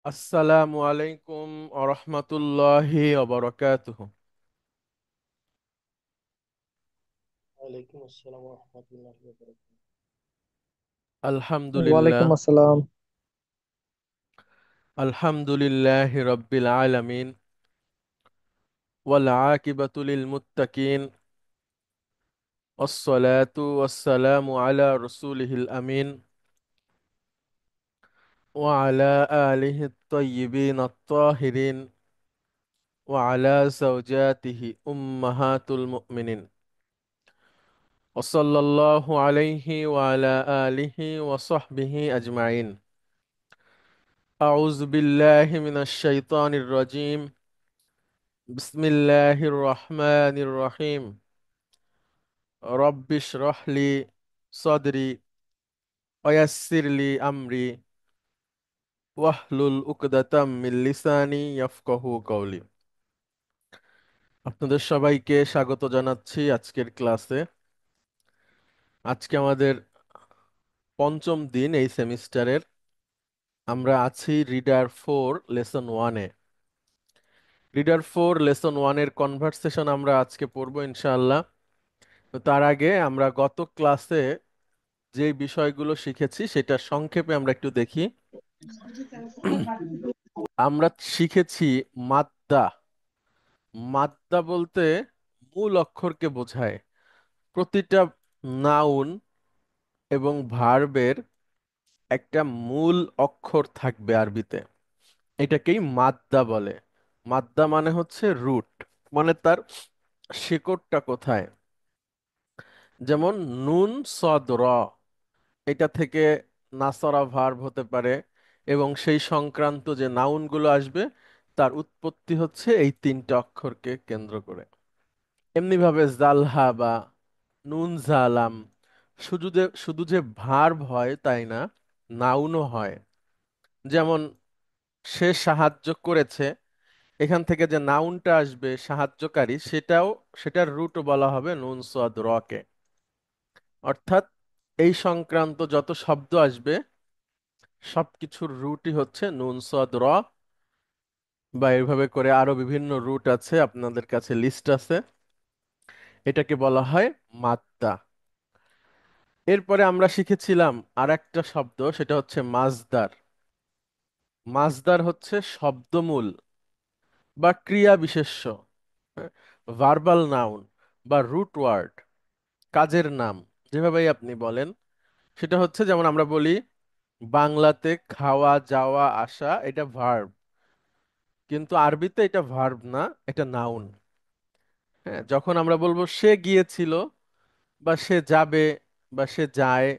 আসসালামু আলাইকুম আরহামাতুল্লাহি ওবারাকাতুহু। ওয়ালাইকুম আসসালাম রহমতুল্লাহি ওয়া বারাকাতুহু। আলহামদুলিল্লাহ। ওয়ালাইকুম আসসালাম। আলহামদুলিল্লাহি রাব্বিল আলামিন ওয়াল আকিবাতু লিল মুত্তাকিন ওয়াসসালাতু ওয়াসসালামু আলা রাসূলিহিল আমিন ওয়া আলা আলিহি আত-তাইয়্যিবিন আত-তাহিরিন ওয়া আলা যাওজাতিহি উম্মাহাতুল মুমিনিন ওয়া সাল্লাল্লাহু আলাইহি ওয়া আলা আলিহি ওয়া সাহবিহি আজমাইন। أعوذ بالله من الشيطان الرجيم. بسم الله الرحمن الرحيم. رب اشرح لي صدري ويسر لي أمري واحلل عقدة من لساني يفقهوا قولي. আপনাদের সবাইকে স্বাগত জানাচ্ছি আজকের ক্লাসে। আজকে আমাদের পঞ্চম দিন এই সেমিস্টারের। আমরা আছি রিডার 4 লেসন 1-এ। রিডার 4 লেসন 1-এর কনভারসেশন আমরা আজকে পড়বো ইনশাআল্লাহ। তো তার আগে আমরা গত ক্লাসে যে বিষয়গুলো শিখেছি সেটা সংক্ষেপে আমরা একটু দেখি। আমরা শিখেছি মাদ্দা। মাদ্দা বলতে মূল অক্ষরকে বোঝায়। প্রতিটা নাউন এবং ভার্বের একটা মূল অক্ষর থাকবে আরবিতে, এটাকেই মাদ্দা বলে। মাদ্দা মানে হচ্ছে রুট, মানে তার শিকড়টা কোথায়। যেমন নুন সদ র, এটা থেকে নাসরা ভার্ব হতে পারে, এবং সেই সংক্রান্ত যে নাউনগুলো আসবে তার উৎপত্তি হচ্ছে এই তিনটা অক্ষরকে কেন্দ্র করে। এমনিভাবে জালহা বা নুন জালাম, শুধু যে ভার্ব হয় তাই না, নাউনও হয়। যেমন সে সাহায্য করেছে, এখান থেকে যে নাউনটা আসবে সাহায্যকারী, সেটার রুটও বলা হবে নুন সদ রকে। অর্থাৎ এই সংক্রান্ত যত শব্দ আসবে সবকিছুর রুটই হচ্ছে নুন সদ র, বা এইভাবে করে আরো বিভিন্ন রুট আছে, আপনাদের কাছে লিস্ট আছে। এটাকে বলা হয় মাদ্দা। এরপরে আমরা শিখেছিলাম আর একটা শব্দ, সেটা হচ্ছে মাজদার। মাজদার হচ্ছে শব্দমূল বা ক্রিয়া বিশেষ্য, ভার্বাল নাউন বা রুট ওয়ার্ড, কাজের নাম, যেভাবেই আপনি বলেন। সেটা হচ্ছে যেমন আমরা বলি বাংলাতে খাওয়া যাওয়া আসা, এটা ভার্ব, কিন্তু আরবিতে এটা ভার্ব না, এটা নাউন। হ্যাঁ, যখন আমরা বলবো সে গিয়েছিল বা সে যাবে বা সে যায়,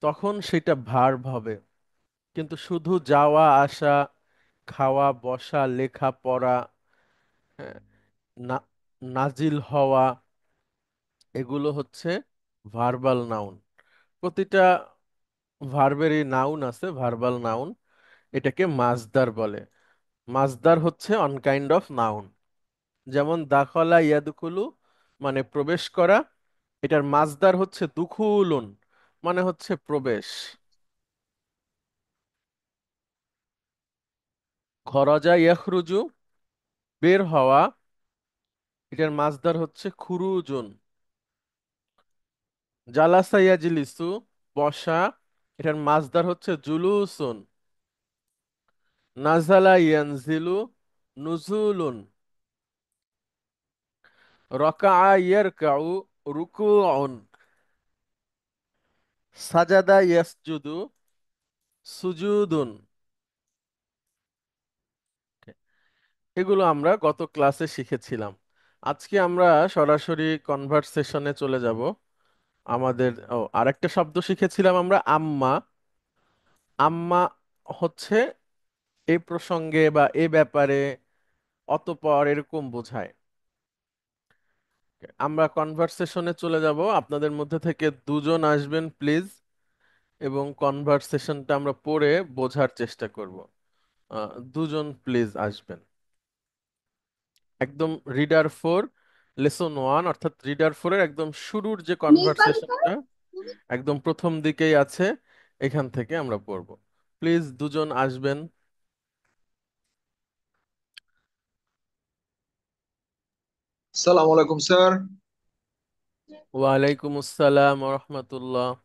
তখন সেটা ভার্ব হবে। কিন্তু শুধু যাওয়া আসা, খাওয়া বসা লেখা পড়া, হ্যাঁ, না, নাজিল হওয়া, এগুলো হচ্ছে ভার্বাল নাউন। প্রতিটা ভার্বেরই নাউন আছে, ভার্বাল নাউন। এটাকে মাজদার বলে। মাজদার হচ্ছে অন কাইন্ড অফ নাউন। যেমন দাখলা ইয়াদখুলু, মানে প্রবেশ করা, এটার মাজদার হচ্ছে দুখুলুন, মানে হচ্ছে প্রবেশ। খরজা ইয়াখরুজু, বের হওয়া, এটার মাজদার হচ্ছে খুরুজুন। জালাসা ইয়াজলিসু, বসা, এটার মাজদার হচ্ছে জুলুসুন। নাজালা ইয়ানজিলু, নুজুলুন। রকাআ ইয়ারকাউ, রুকুউন। সাজাদা ইয়াসজুদু, সুজুদুন। এগুলো আমরা গত ক্লাসে শিখেছিলাম। আজকে আমরা সরাসরি কনভারসেশনে চলে যাব। আরেকটা শব্দ শিখেছিলাম আমরা, আম্মা। আম্মা হচ্ছে এই প্রসঙ্গে বা এ ব্যাপারে, অতঃপর, এরকম বোঝায়। আমরা কনভারসেশনে চলে যাব। আপনাদের মধ্যে থেকে দুজন আসবেন প্লিজ, এবং কনভারসেশনটা আমরা পড়ে বোঝার চেষ্টা করব। দুজন প্লিজ আসবেন। একদম রিডার 4 লেসন 1, অর্থাৎ রিডার 4-এর একদম শুরুর যে কনভারসেশনটা একদম প্রথম দিকেই আছে, এখান থেকে আমরা পড়ব। প্লিজ দুজন আসবেন। সালাম আলাইকুম স্যার। ওয়ালাইকুম আসসালাম রহমতুল্লাহ।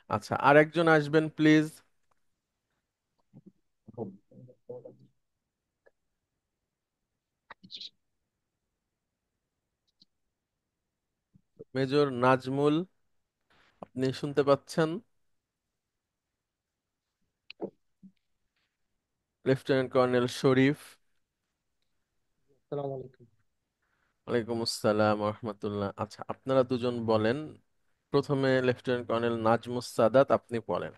আচ্ছা, আরেকজন আসবেন প্লিজ। মেজর নাজমুল, আপনি শুনতে পাচ্ছেন? লেফটেন্যান্ট কর্নেল শরীফ। আসসালামু আলাইকুম। ওয়ালাইকুম আসসালাম রহমতুল্লাহ। আচ্ছা, আপনারা দুজন বলেন। প্রথমে লেফটেন্যান্ট কর্নেল নাজমুস সাদাত, আপনি বলেন।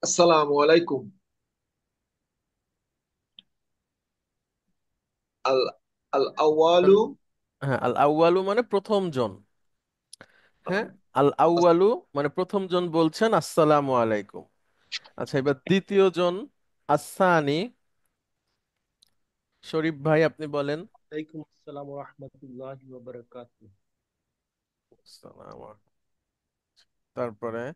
আসসালামু আলাইকুম। আল আল আওয়ালু। হ্যাঁ, আল আউয়ালু মানে প্রথম জন। হ্যাঁ, আম, আল আস- আউয়ালু মানে প্রথম জন বলছেন আসসালামু আলাইকুম। আচ্ছা, এবার দ্বিতীয় জন আসানি। শরীফ ভাই, আপনি বলেন। ওয়ালাইকুম আসসালাম ওয়া রাহমাতুল্লাহি ওয়া বারাকাতুহু। আসসালামু- তারপরে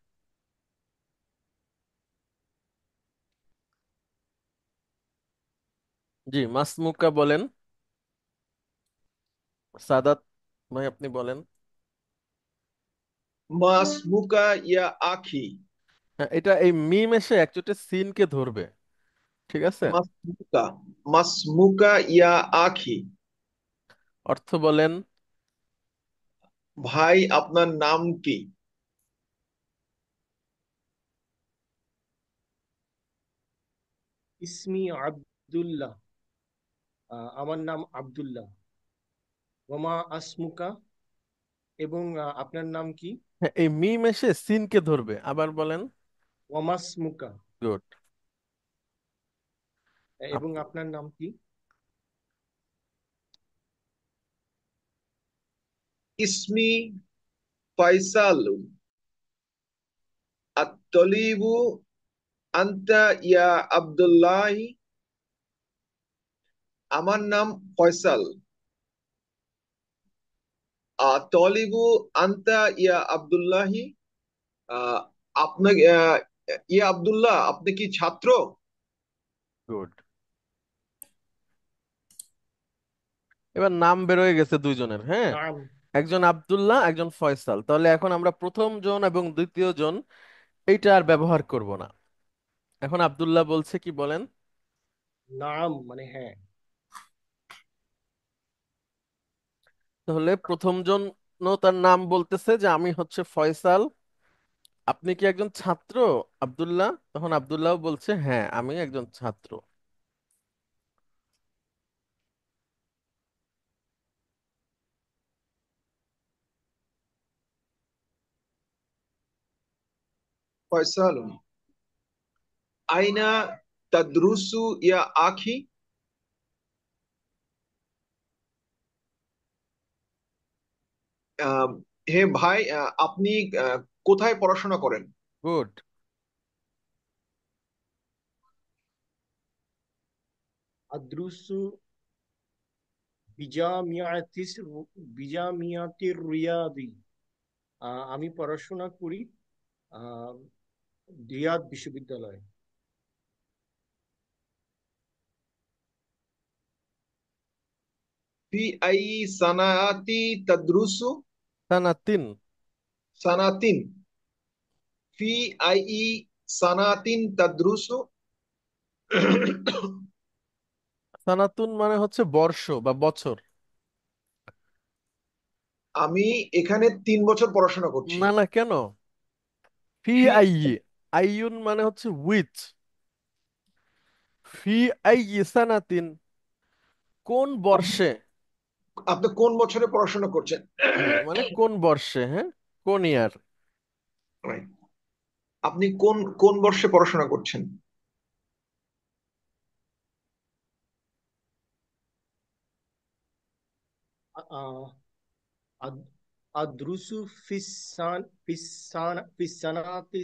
জি মাসমুকা বলেন। সাদাত ভাই, আপনি বলেন। মাসমুকা ইয়া আখি। হ্যাঁ, এটা এই মিম এসে একচোটে সিনকে ধরবে। ঠিক আছে। মাসমুকা মাসমুকা ইয়া আখি। অর্থ বলেন। ভাই আপনার নাম কি? ইসমি আব্দুল্লাহ। আমার নাম আব্দুল্লাহ। ওমা আসমুকা, এবং আপনার নাম কি? হ্যাঁ, এই মিম এসে সিনকে ধরবে, আবার বলেন। ওমাসমুকা, গুড। এবং আপনার নাম কি? ইসমি ফয়সাল। আত-তলিবু আনতা ইয়া আব্দুল্লাহ। আমার নাম ফয়সাল। তলিবু আনতা ইয়া আব্দুল্লাহি। আহ আপনাকে ইয়া আব্দুল্লাহ, আপনি কি ছাত্র? গুড। এবার নাম বেরোয় গেছে দুইজনের। হ্যাঁ, নাম। একজন আব্দুল্লাহ, একজন ফয়সাল। তাহলে এখন আমরা প্রথম জন এবং দ্বিতীয় জন এইটা আর ব্যবহার করব না। এখন আব্দুল্লাহ বলছে কি, বলেন। নাম মানে হ্যাঁ। তাহলে প্রথম জন তার নাম বলতেছে যে আমি হচ্ছে ফয়সাল, আপনি কি একজন ছাত্র আব্দুল্লাহ? তখন আব্দুল্লাহ বলছে হ্যাঁ, আমি একজন ছাত্র। ফয়সাল আইনা তাদরুসু ইয়া আখি। আহ, হে ভাই, আপনি কোথায় পড়াশোনা করেন? গুড। আদ্রুসু বিজামিয়াতিস বিজামিয়াতির রিয়াদি। আমি পড়াশোনা করি আহ, রিয়াদ বিশ্ববিদ্যালয়ে। ফি আই সানাতি তাদরুসু। সানাতিন। সানাতিন। Fee I সানাতিন তাদরুসু। সানাতুন মানে হচ্ছে বর্ষ বা বছর। আমি এখানে 3 বছর পড়াশোনা করছি। না না, কেন? ফি ফি আই, আইয়ুন মানে হচ্ছে উইচ। ফি আই সানাতিন, কোন আপনি বর্ষে। আপনি কোন বছরে পড়াশোনা করছেন? হ্যাঁ, মানে কোন বর্ষে, হ্যাঁ, কোন ইয়ার। Right. আপনি কোন কোন বর্ষে পড়াশোনা করছেন? আহ, আদ- আদ্রুসু ফিসানাতি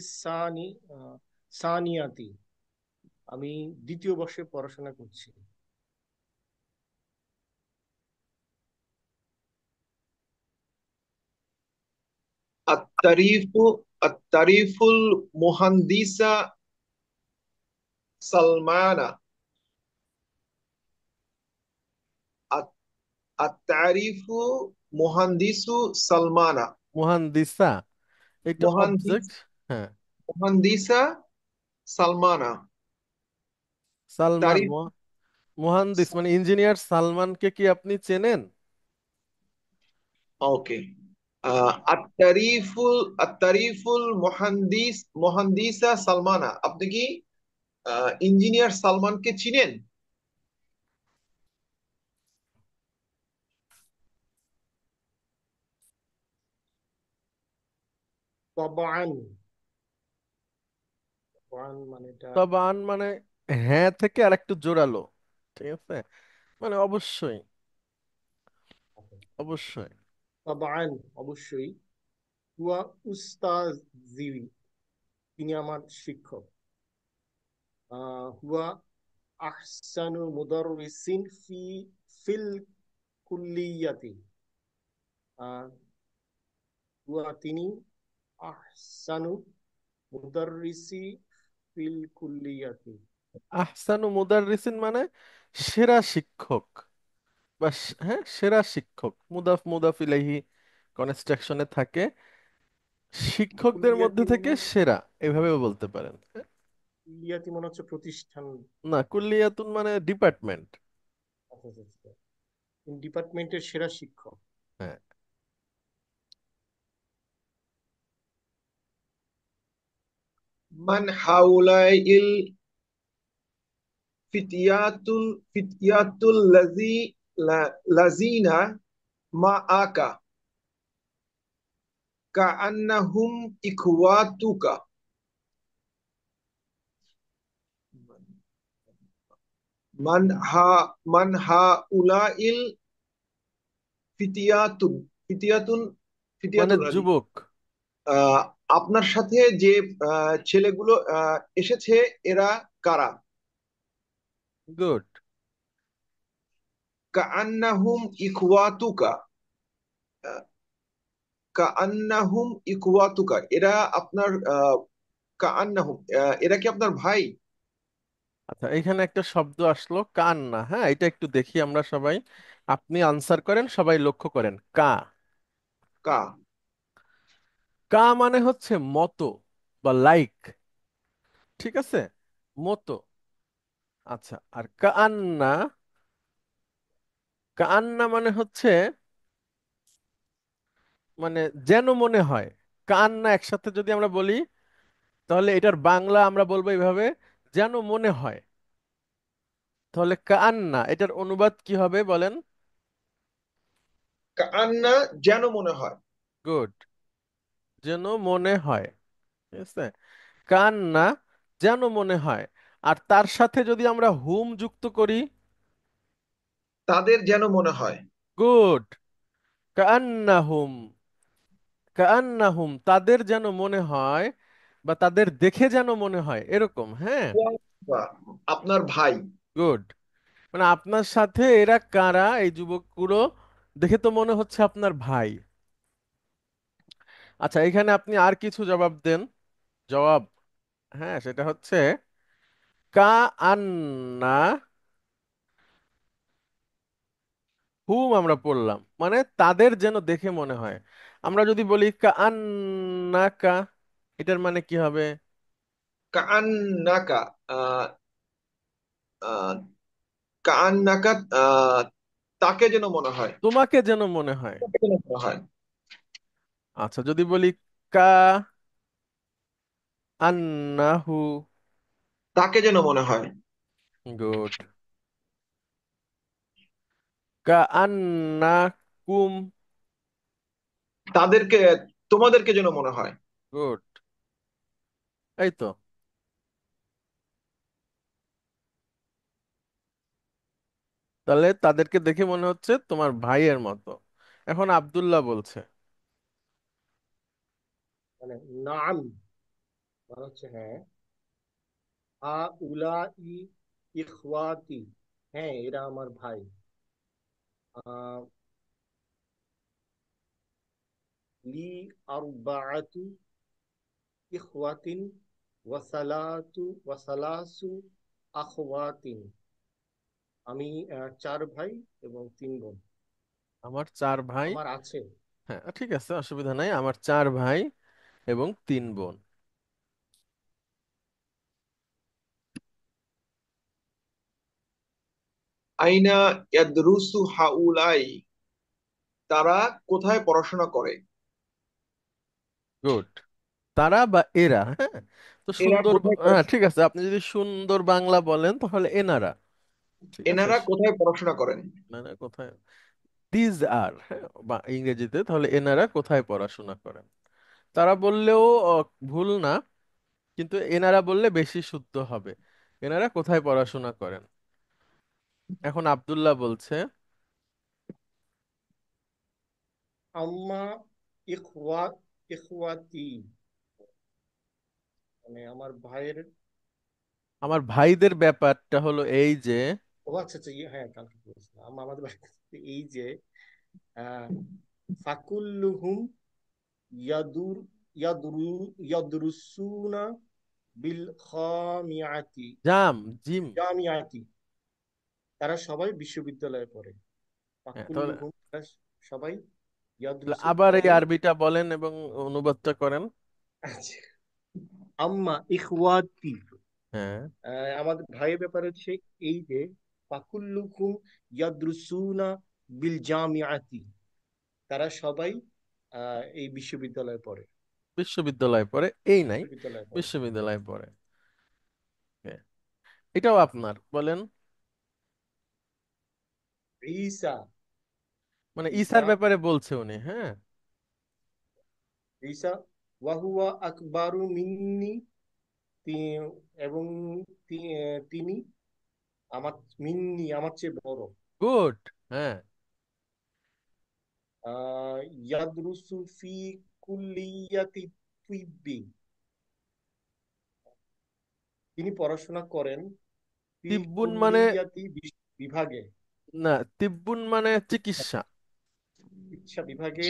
সানিয়াতি। আমি দ্বিতীয় বর্ষে পড়াশোনা করছি। আত-তারিফু আত-তারিফুল মুহান্দিসা সালমানা। আত-তারিফু মুহান্দিসু সালমানা। মুহান্দিসা, এটা মুহান্দিস অবজেক্ট। হ্যাঁ, মুহান্দিসা সালমানা। সালমান তারিফ। মুহান্দিস মানে ইঞ্জিনিয়ার সালমানকে কি আপনি চেনেন? ওকে। আত-তারিফুল মুহান্দিসা সালমানা, আপনি কি ইঞ্জিনিয়ার সালমানকে চিনেন? তবান। তবান মানে এটা। তবান মানে হ্যাঁ থেকে আর একটু জোরালো, ঠিক আছে, মানে অবশ্যই, অবশ্যই। তবান অবশ্যই। হুয়া উস্তাজি, তিনি আমার শিক্ষক। হুয়া আহসানু মুদাররিসিন ফিল কুল্লিয়াতি। আহ, হুয়া তিনি আহসানু মুদাররিসি ফিল কুল্লিয়াতি। আহসানু মুদাররিসিন মানে সেরা শিক্ষক, বা হ্যাঁ সেরা শিক্ষক, মুদাফ মুদাফ ইলাইহি কনস্ট্রাকশনে থাকে, শিক্ষকদের মধ্যে কুল্লিয়াতি থেকে মানে, সেরা, এভাবেও বলতে পারেন। হ্যাঁ? কুল্লিয়াতি মনে হচ্ছে প্রতিষ্ঠান। না, কুল্লিয়াতুন মানে ডিপার্টমেন্ট। আচ্ছা আচ্ছা আচ্ছা। ডিপার্টমেন্টের সেরা শিক্ষক। হ্যাঁ, মান হাউলাইল ফিতিয়াতুল ফিতিয়াতুল লাজিনা মা আকা কাআন্নাহুম ইখওয়াতুকা। মান হা মান হাউলাইল ফিতিয়াতুন ফিতিয়াতুন মানে ফিতিয়াতুন যুবক। আহ, আপনার সাথে যে ছেলেগুলো এসেছে, এরা কারা? গুড। কাআন্নাহুম ইখওয়াতুকা। আহ, কাআন্নাহুম ইখওয়াতুকা, এরা আপনার কাআন্নাহুম, এরা কি আপনার ভাই? আচ্ছা, এখানে একটা শব্দ আসলো কান্না, হ্যাঁ এটা একটু দেখি আমরা সবাই, আপনি আনসার করেন, সবাই লক্ষ্য করেন। কা, কা। কা মানে হচ্ছে মতো বা লাইক, ঠিক আছে, মতো। আচ্ছা, আর কান্না, কান্না মানে হচ্ছে মানে যেন মনে হয়। কান্না একসাথে যদি আমরা বলি, তাহলে এটার বাংলা আমরা বলবো এইভাবে, যেন মনে হয়। তাহলে কান্না এটার অনুবাদ কি হবে বলেন? কাআন্না, যেন মনে হয়। গুড, যেন মনে হয়, ঠিক আছে, কান্না যেন মনে হয়। আর তার সাথে যদি আমরা হুম যুক্ত করি, তাদের যেন মনে হয়। গুড, কান্নাহুম, কান্নাহুম তাদের যেন মনে হয়, বা তাদের দেখে যেন মনে হয়, এরকম, হ্যাঁ। ইখওয়াতুকা, আপনার ভাই। গুড, মানে আপনার সাথে এরা কারা, এই যুবকগুলো দেখে তো মনে হচ্ছে আপনার ভাই। আচ্ছা, এখানে আপনি আর কিছু জবাব দেন, জবাব, হ্যাঁ সেটা হচ্ছে কা আন্না হুম আমরা পড়লাম, মানে তাদের যেন দেখে মনে হয়। আমরা যদি বলি কা আন্না কা, এটার মানে কি হবে? কাআন্নাকা, আহ, আহ, কাআন্নাকা, তাকে যেন মনে হয়। তোমাকে যেন মনে হয়। তাকে যেন মনে হয়। আচ্ছা, যদি বলি কা আন্নাহু, তাকে যেন মনে হয়। গুড, কা আন্নাকুম, তাদেরকে, তোমাদেরকে যেন মনে হয়। গুড, এই তো। তাহলে তাদেরকে দেখে মনে হচ্ছে তোমার ভাইয়ের মতো। এখন আব্দুল্লাহ বলছে। মানে নাম মানে হচ্ছে হ্যাঁ। আ উলা ই ইখওয়াতি, হ্যাঁ এরা আমার ভাই। আহ, লি আরবাআতু ইখওয়াতিন ওয়াসালাসু আখওয়াতিন, আমি চার ভাই এবং তিন বোন। আমার 4 ভাই। আমার আছে। হ্যাঁ ঠিক আছে, অসুবিধা নাই। আমার 4 ভাই এবং 3 বোন। আইনা ইয়াদরুসু হাউলাই, তারা কোথায় পড়াশোনা করে? গুড। তারা বা এরা, হ্যাঁ। তো এরা সুন্দর কোথায় হ্যাঁ পড়াশোনা ঠিক আছে, আপনি যদি সুন্দর বাংলা বলেন তাহলে এনারা। ঠিক আছে। এনারা কোথায় পড়াশোনা করেন? এনারা কোথায়, দিজ আর, হ্যাঁ, বা ইংরেজিতে তাহলে এনারা কোথায় পড়াশোনা করেন। তারা বললেও ভুল না, কিন্তু এনারা বললে বেশি শুদ্ধ হবে। এনারা কোথায় পড়াশোনা করেন। এখন আব্দুল্লাহ বলছে। আম্মা ইখওয়া ইখওয়াতি, মানে আমার ভাইয়ের। আমার ভাইদের ব্যাপারটা হলো এই যে, ও আচ্ছা আচ্ছা, হ্যাঁ কালকে বলেছিলাম আমাদের বাড়িতে এই যে আহ, ফাকুল্লুহুম ইয়াদুর ইয়াদুরু ইয়াদরুসুনা বিল খামিয়াতি জাম, জিম। জামিয়াতি, তারা সবাই বিশ্ববিদ্যালয়ে পড়ে। হ্যাঁ তাহলে ফাকুল্লুহুম, তারা সবাই তাহলে ইয়াদরুসু আবার এই পড়ে। আরবিটা বলেন এবং অনুবাদটা করেন। আচ্ছা, আম্মা ইখওয়াতি, হ্যাঁ, আমাদের ভাইয়ের ব্যাপারে হচ্ছে এই যে ফাকুল্লুকুম ইয়াদরুসুনা বিল জামিয়াতি, তারা সবাই এই বিশ্ববিদ্যালয়ে পড়ে। বিশ্ববিদ্যালয়ে পড়ে এই নাই, বিশ্ববিদ্যালয়ে পড়ে। বিশ্ববিদ্যালয়ে পড়ে। হ্যাঁ, এটাও আপনার বলেন। ঈসা, মানে ঈসার ঈসা, ব্যাপারে বলছে উনি, হ্যাঁ। ঈসা ওয়াহুয়া আকবারু মিন্নি, এবং তিনি আমার মিন্নি আমার চেয়ে বড়। গুড। হ্যাঁ, ইয়াদরুসু ফি কুল্লিয়াতি তিব্বি, তিনি পড়াশোনা করেন ফি তিব্বুন মানে, কুল্লিয়াতি বিভাগে, না, তিব্বুন মানে চিকিৎসা। চিকিৎসা বিভাগে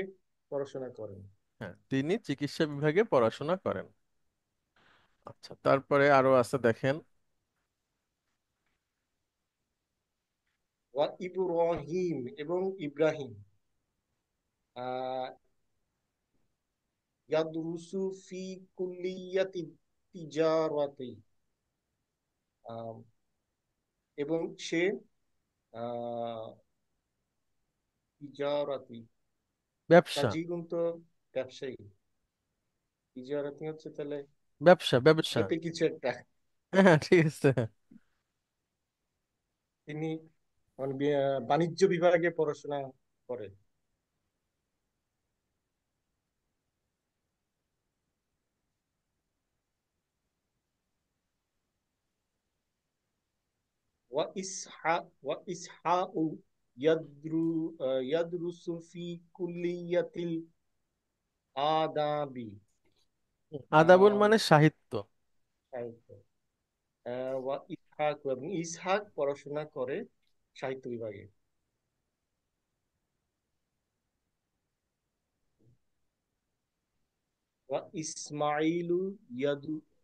পড়াশোনা করেন। হ্যাঁ, তিনি চিকিৎসা বিভাগে পড়াশোনা করেন। আচ্ছা, তারপরে আরো আছে দেখেন। ওয়া ইব্রাহিম, এবং ইব্রাহিম আহ ইয়াদরুসু ফি কুল্লিয়াতি তিজারাতি, আহ, এবং সে আহ তিজারাতি, ব্যবসা, তাজিলুন তো ব্যবসায়ী, তিজারাতি হচ্ছে তাহলে ব্যবসা, ব্যবসা। টাইপের কিছু একটা। হ্যাঁ ঠিক আছে। তিনি মানে বাণিজ্য বিভাগে পড়াশোনা করেন। ওয়া ইসহাউ ইয়াদরু ইয়াদরুসু ফি কুল্লিয়াতিল আদাবি, আদাবুল আহ, মানে সাহিত্য। সাহিত্য। ওয়া ইসহাক, এবং ইসহাক পড়াশোনা করে সাহিত্য বিভাগে। ওয়া ইসমাইলু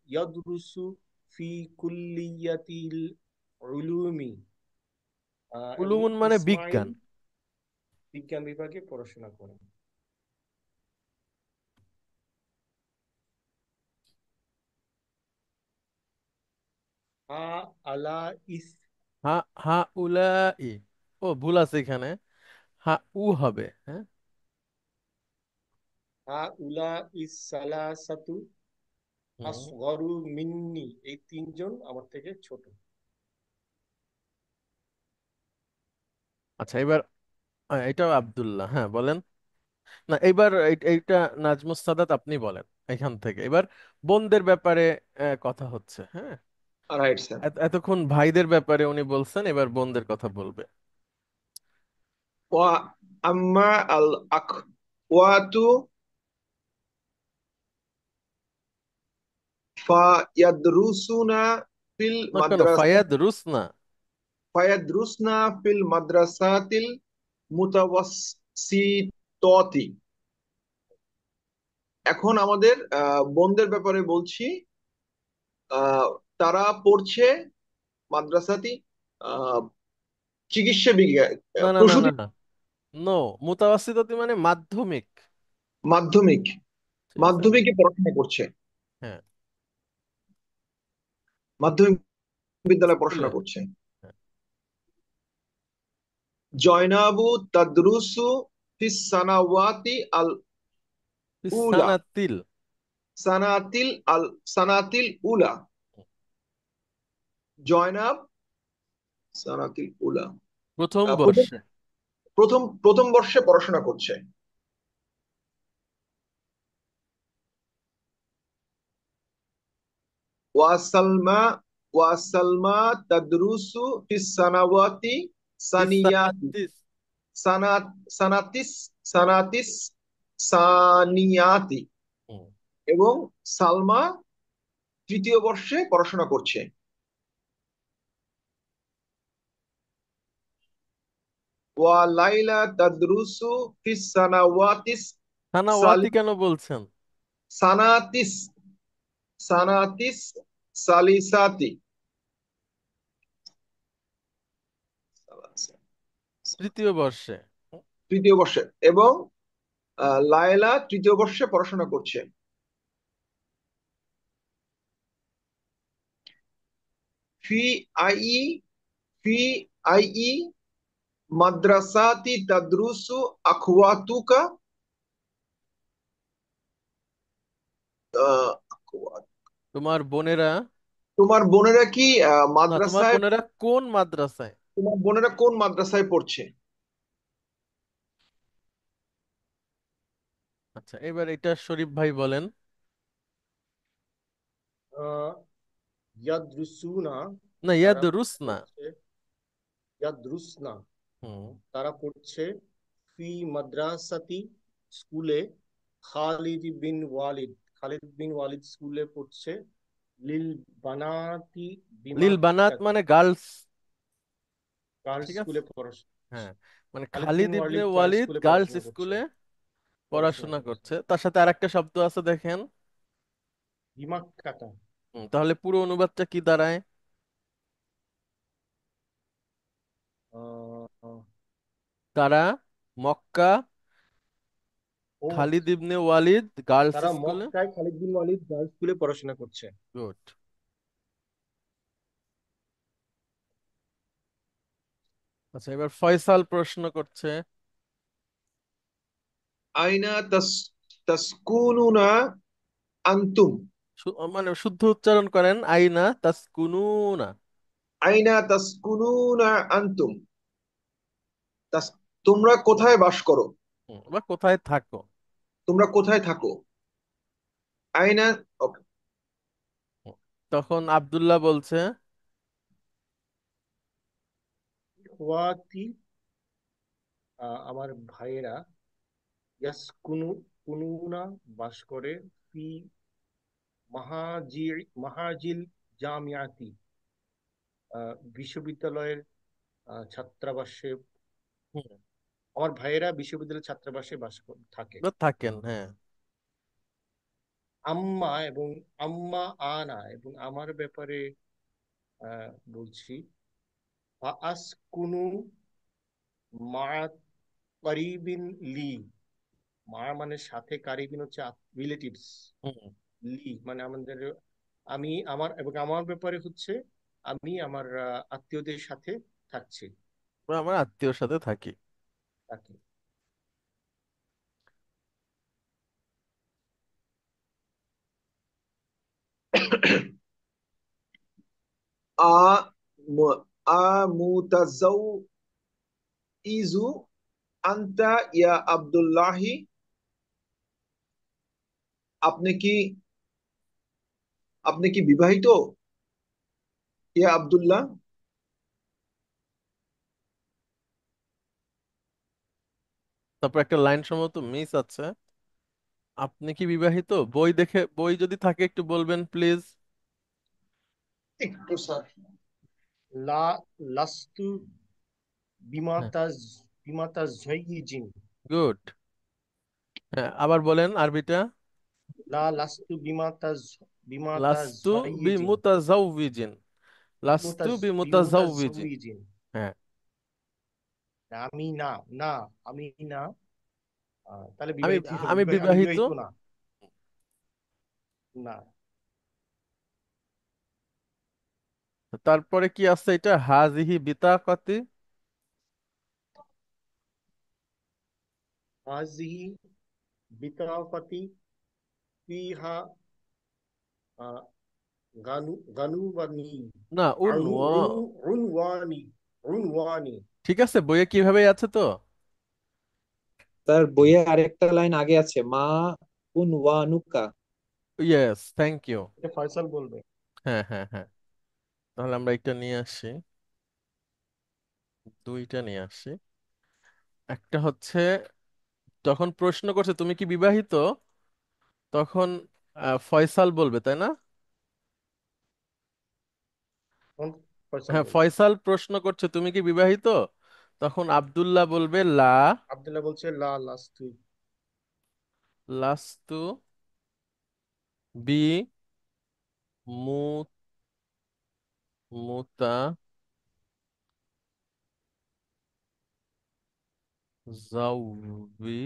ইয়াদরুসু ফি কুল্লিয়াতিল উলুমি, এবং উলুমুন মানে ইসমাইল বিজ্ঞান। বিজ্ঞান বিভাগে পড়াশোনা করেন। হা আলা ইস হা, হা উলাই, ও ভুল আছে এখানে। হা উ হবে, হ্যাঁ। হা উলা ইস সালাসাতু হুম। আসগরু মিন্নি, এই তিনজন আমার থেকে ছোট। আচ্ছা এবার এটাও আব্দুল্লাহ, হ্যাঁ বলেন। না এবার এইটা নাজমুস সাদাত আপনি বলেন এখান থেকে এবার। বোনদের ব্যাপারে কথা হচ্ছে, হ্যাঁ। Right sir. এতক্ষণ ভাইদের ব্যাপারে উনি বলছেন, এবার বোনদের কথা বলবে। ওয়া আম্মা আল আখওয়াতু ফায়াদরুসুনা ফিল না কেন মাদ্রাসা ফায়াদ রুস না। ফায়াদরুসনা ফিল মাদ্রাসাতিল মুতাওয়াসসিতাতি। এখন আমাদের বোনদের ব্যাপারে বলছি। আহ, তারা পড়ছে মাদ্রাসাতি, আহ, চিকিৎসা বিজ্ঞান, না না না প্রসূতি। না, নো, মুতাওয়াসিতাতি মানে মাধ্যমিক। মাধ্যমিক। ঠিক আছে। মাধ্যমিকে পড়াশোনা করছে। হ্যাঁ। মাধ্যমিক বিদ্যালয়ে স্কুলে। পড়াশোনা করছে। হ্যাঁ। জয়নাবু তাদরুসু ফিস সানাওয়াতি আল উলা। সানাতিল। সানাতিল আল সানাতিল উলা। জয়নাব সানাতিল উলা। প্রথম প্রথম বর্ষে। প্রথম প্রথম বর্ষে পড়াশোনা করছে। ওয়াসালমা ওয়াসালমা তাদরুসু ফিস সানাওয়াতি সানিয়াতি। সানাতিস। সানাত সানাতিস সানাতিস সানিয়াতি। হুম। এবং সালমা তৃতীয় বর্ষে পড়াশোনা করছে। ওয়া লাইলা তাদরুসু ফিস সানাওয়াতিস সানাওয়াতি সালি কেন বলছেন? সানাতিস সানাতিস সালিসাতি। তৃতীয় বর্ষে। তৃতীয় বর্ষে। এবং লায়লা তৃতীয় বর্ষে পড়াশোনা করছে। ফি আই ফি আই মাদ্রাসাতি তাদরুসু আখওয়াতুকা। আখওয়াত। তোমার বোনেরা। তোমার বোনেরা কি না, তোমার মাদ্রাসায় বোনেরা কোন মাদ্রাসায়? তোমার বোনেরা কোন মাদ্রাসায় পড়ছে? আচ্ছা, এবার এটা শরীফ ভাই বলেন। আহ ইয়াদরুসুনা, না, তারা ইয়াদরুস না। পড়ছে, ইয়াদরুসনা, হুম। তারা পড়ছে ফি মাদ্রাসাতি, স্কুলে, খালিদ বিন ওয়ালিদ, খালিদ বিন ওয়ালিদ স্কুলে পড়ছে, লিল বানাতি লিল বানাত বিমাক্কাতি, মানে গার্লস। গার্লস ঠিক আছে। স্কুলে পড়াশোনা। হ্যাঁ, মানে খালিদ বিন খালিদ ইবনে ওয়ালিদ গার্লস ওয়ালিদ স্কুলে গার্লস পড়াশোনা করছে, স্কুলে পড়াশোনা পড়াশোনা করছে। করছে। তার সাথে আরেকটা শব্দ আছে, দেখেন। বিমাক্কাতা। তাহলে পুরো অনুবাদটা কি দাঁড়ায়? আহ, তারা মক্কা ও, খালিদ ইবনে ওয়ালিদ গার্লস তারা স্কুলে। মক্কায় খালিদ বিন ওয়ালিদ গার্লস স্কুলে পড়াশোনা করছে। গুড। আচ্ছা, এবার ফয়সাল প্রশ্ন করছে। আইনা তাসকুনুনা আনতুম। মানে শুদ্ধ উচ্চারণ করেন, আইনা তাসকুনুনা। আইনা তাসকুনুনা আনতুম। তোমরা কোথায় বাস করো? বা কোথায় থাকো? তোমরা কোথায় থাকো? আইনা। ওকে। হুম, তখন আব্দুল্লাহ বলছে। ওয়াতি, আমার ভাইয়েরা, ইয়াসকুনু, কুনুনা বাস করে, ফি মাহাজিল জামিয়াতি, বিশ্ববিদ্যালয়ের ছাত্রাবাসে, হুম, আমার ভাইয়েরা বিশ্ববিদ্যালয়ের ছাত্রাবাসে থাকে। বা থাকেন, হ্যাঁ। আম্মা এবং আম্মা আনা, এবং আমার ব্যাপারে বলছি, আসকুনু মা করিবিন লি, মা মানে সাথে, কারিবিন হচ্ছে রিলেটিভস, হুম, লি মানে আমাদের, আমি আমার, এবং আমার ব্যাপারে হচ্ছে আমি আমার আত্মীয়দের সাথে থাকছি, বা আমার আত্মীয়র সাথে থাকি। থাকি। আ আ মুতাজাউ ইজু আন্তা ইয়া আব্দুল্লাহি। আপনি কি আপনি কি বিবাহিত ইয়া আব্দুল্লাহ? তারপর একটা লাইন সম্ভবত মিস আছে। আপনি কি বিবাহিত? বই দেখে, বই যদি থাকে একটু বলবেন প্লিজ। একটু স্যার। লা লাস্তু হ্যাঁ। বিমাতাজ বিমাতাজ জাইয়িজিন, গুড। হ্যাঁ, আবার বলেন আরবিটা। লা লাস্তু বিমাতাজ বিমাতাজ লাস্তু জাইয়িজিন, বিমুতাজাউবিজিন। লাস্তু বিমুতাজাউবিজিন। বিমুতাজাউইজিন। হ্যাঁ। আমি না, না, আমি না। তাহলে আমি বিবাহিত হবে, আমি আমি বিবাহিত। বিবাহিত না। না। তারপরে কি আছে এটা, হাজিহি বিতাকাতি। হাজিহি বিতাফাতি ফিহা গানুবানি না, উনওয়ানি উনওয়ানি। ঠিক আছে, বইয়ে কিভাবে আছে তো। তার বইয়ে আরেকটা লাইন আগে আছে, মা উনওয়ানুকা। Yes, thank you. এটা ফয়সাল বলবে। হ্যাঁ, হ্যাঁ, হ্যাঁ। তাহলে আমরা একটা নিয়ে আসি, দুইটা নিয়ে আসি। একটা হচ্ছে, তখন প্রশ্ন করছে তুমি কি বিবাহিত, তখন ফয়সাল বলবে, তাই না? কোন? ফয়সাল হ্যাঁ, বলবে। ফয়সাল প্রশ্ন করছে তুমি কি বিবাহিত, তখন আব্দুল্লাহ বলবে লা। আব্দুল্লাহ বলছে লা লাস্তু। লাস্তু বি মু মুতা জাউজি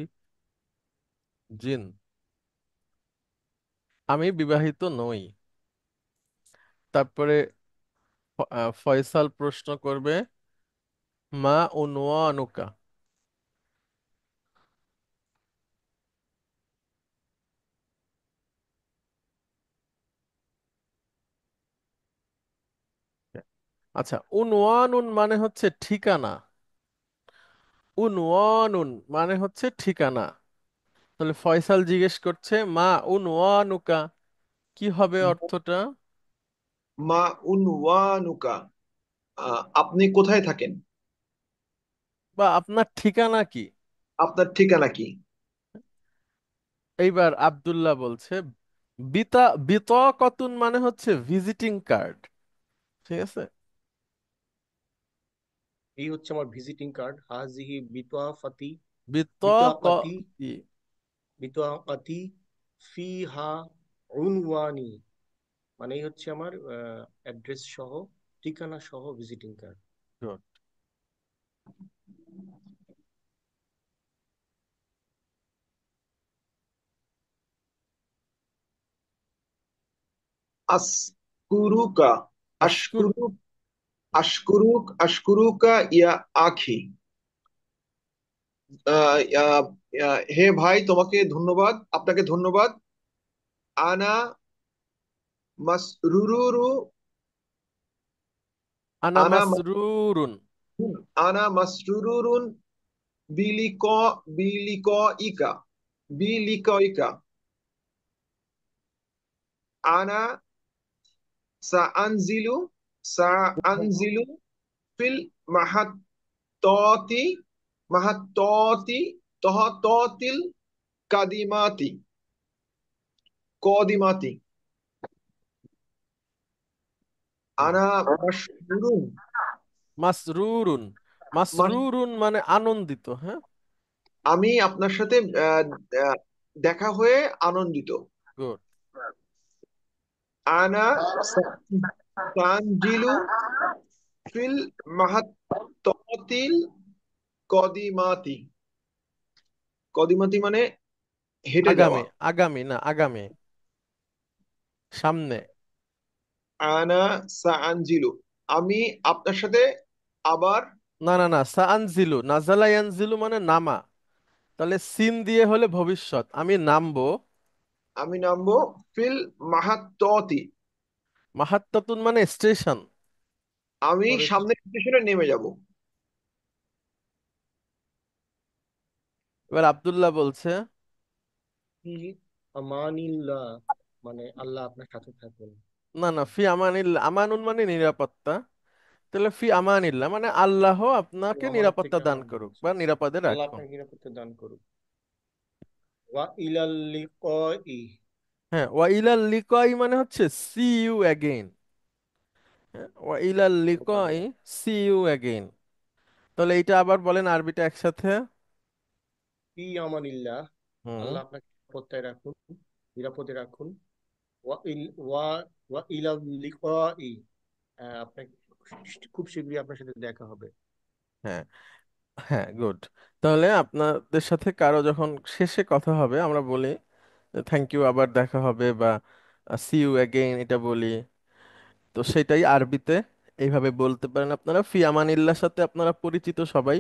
জিন। আমি বিবাহিত নই। তারপরে ফয়সাল প্রশ্ন করবে মা উনওয়ানুকা। আচ্ছা, উনওয়ানুন মানে হচ্ছে ঠিকানা। উনওয়ানুন মানে হচ্ছে ঠিকানা। তাহলে ফয়সাল জিজ্ঞেস করছে মা উনওয়ানুকা, কি হবে অর্থটা? মা উনওয়ানুকা, আপনি কোথায় থাকেন? বা আপনার ঠিকানা কি? আপনার ঠিকানা কি? এইবার আব্দুল্লাহ বলছে বিতা বিতাকাতুন মানে হচ্ছে ভিজিটিং কার্ড। ঠিক আছে। এই হচ্ছে আমার ভিজিটিং কার্ড। হাজিহি বিতাফাতি বিতাক বিতাকাতি বিতাকাতি ফিহা উনওয়ানি। মানে এই হচ্ছে আমার অ্যাড্রেস সহ, ঠিকানা সহ ভিজিটিং কার্ড। আসকুরুকা, আশকুর। আশকুরুক, আশকুরুকা ইয়া আখি। হে ভাই, তোমাকে ধন্যবাদ, আপনাকে ধন্যবাদ। আনা মাসরুরু, আনা আনা মাসরুরুন। আনা মাসরুরুন বিলিক বিলিকইকা, বিলিকইকা। আনা সাআনজিলু, সাআনজিলু ফিল মাহাত্ততি, মাহাত্ততি তহততিল কাদিমাতি, কদিমাতি। আনা মাসরুরুন, মাসরুরুন। মাসরুরুন মানে আনন্দিত, হ্যাঁ। আমি আপনার সাথে আহ, আহ, দেখা হয়ে আনন্দিত। গুড। আনা সানজিলু ফিল মাহাত্ততিল কদিমাতি। কদিমাতি মানে হেঁটে আগামী, যাওয়া। আগামী না আগামী, সামনে। আনা সানজিলু, আমি আপনার সাথে আবার, না, না, না, সাআনজিলু, নাজালা ইয়ানজিলু মানে নামা। তাহলে সিন দিয়ে হলে ভবিষ্যৎ, আমি নামবো। আমি নামবো ফিল মাহাত্ততি, মাহাত্তাতুন মানে স্টেশন। আমি পরে সামনের স্টেশনে নেমে যাব। এবার আব্দুল্লাহ বলছে ফি আমানিল্লাহ, মানে আল্লাহ আপনার সাথে থাকুন। না, না, ফি আমানিল্লাহ, আমানুন মানে নিরাপত্তা। তাহলে ফি আমানিল্লাহ মানে আল্লাহ আপনাকে আমার নিরাপত্তা থেকে দান আমাকে করুক বলছে। বা নিরাপদে আল্লাহ রাখুন। আপনাকে নিরাপত্তা দান করুক। ওয়া ইলাল লিকাই। হ্যাঁ, ওয়া ইলাল লিকাই মানে হচ্ছে সি ইউ অ্যাগেইন। ওয়া ইলাল দেখা লিকাই, হবে। See you again. তাহলে এইটা আবার বলেন আরবিটা একসাথে। ফি আমানিল্লাহ, হুম। আল্লাহ আপনাকে নিরাপত্তায় রাখুন, নিরাপদে রাখুন। ওয়া ইল ওয়া ওয়া ইলাল লিকাই, আপনাকে খুব শীঘ্রই আপনার সাথে দেখা হবে। হ্যাঁ, হ্যাঁ, গুড। তাহলে আপনাদের সাথে কারো যখন শেষে কথা হবে আমরা বলি থ্যাংক ইউ, আবার দেখা হবে, বা সি ইউ অ্যাগেইন এটা বলি। তো সেটাই আরবিতে এইভাবে বলতে পারেন আপনারা। ফি আমানিল্লাহর সাথে আপনারা পরিচিত সবাই।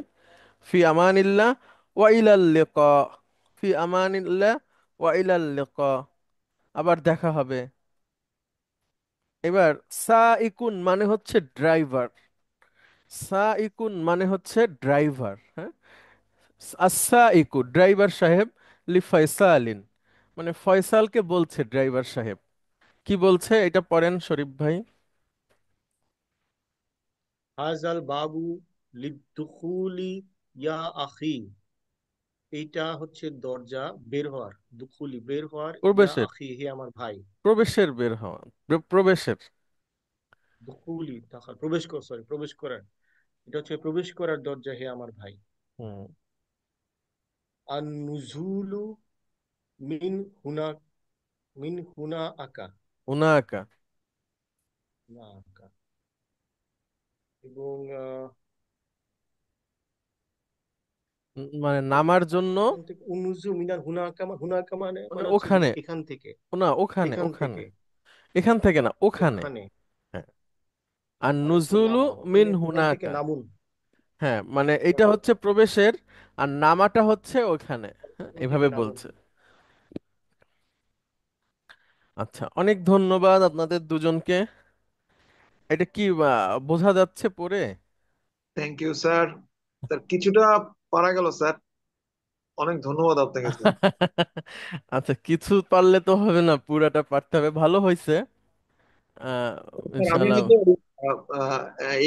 ফি আমানিল্লাহ ওয়া ইলাল লিকা। ফি আমানিল্লাহ ওয়া ইলাল লিকা। আবার দেখা হবে। এবার সাইকুন মানে হচ্ছে ড্রাইভার। সাইকুন মানে হচ্ছে ড্রাইভার, হ্যাঁ। আসাইকু ড্রাইভার সাহেব, লি ফয়সালিন মানে ফয়সালকে বলছে ড্রাইভার সাহেব। কি বলছে এটা পড়েন শরীফ ভাই। হাজাল বাবু লিদ্দুখুলি ইয়া আখি। এইটা হচ্ছে দরজা বের হওয়ার, দুখুলি বের হওয়ার, ইয়া প্রবেশের। আখি হে আমার ভাই। প্রবেশের বের হওয়া, প্রবেশের। দুখুলি দাখাল প্রবেশ কর, সরি প্রবেশ করার, এটা হচ্ছে প্রবেশ করার দরজা হে আমার ভাই। হুম। আন নুজুলু মিন হুনা, মিন হুনা আকা, উনাকা। না আকা, এবং মানে নামার জন্য। এখান থেকে উনুজু মিনাল হুনা আকা, হুনা আকা মানে মানে মানে হচ্ছে ওখানে। এখান থেকে, না, ওখানে এখান ওখানে। থেকে, এখান থেকে না, ওখানে। ওখানে, হ্যাঁ। আর আরেকটু নুজুলু নামা, মিন ওখানে ওখান থেকে হুনাকা। নামুন। হ্যাঁ, মানে এইটা নামুন, হচ্ছে প্রবেশের, আর নামাটা হচ্ছে ওখানে। হ্যাঁ, ওখান থেকে এভাবে নামুন। বলছে। আচ্ছা, অনেক ধন্যবাদ আপনাদের দুজনকে। এটা কি বোঝা যাচ্ছে পড়ে? Thank you sir. স্যার কিছুটা পারা গেল স্যার। অনেক ধন্যবাদ আপনাকে স্যার। আচ্ছা, কিছু পারলে তো হবে না, পুরাটা পারতে হবে। ভালো হয়েছে। আহ স্যার আমি ইনশাআল্লাহ। হয়তো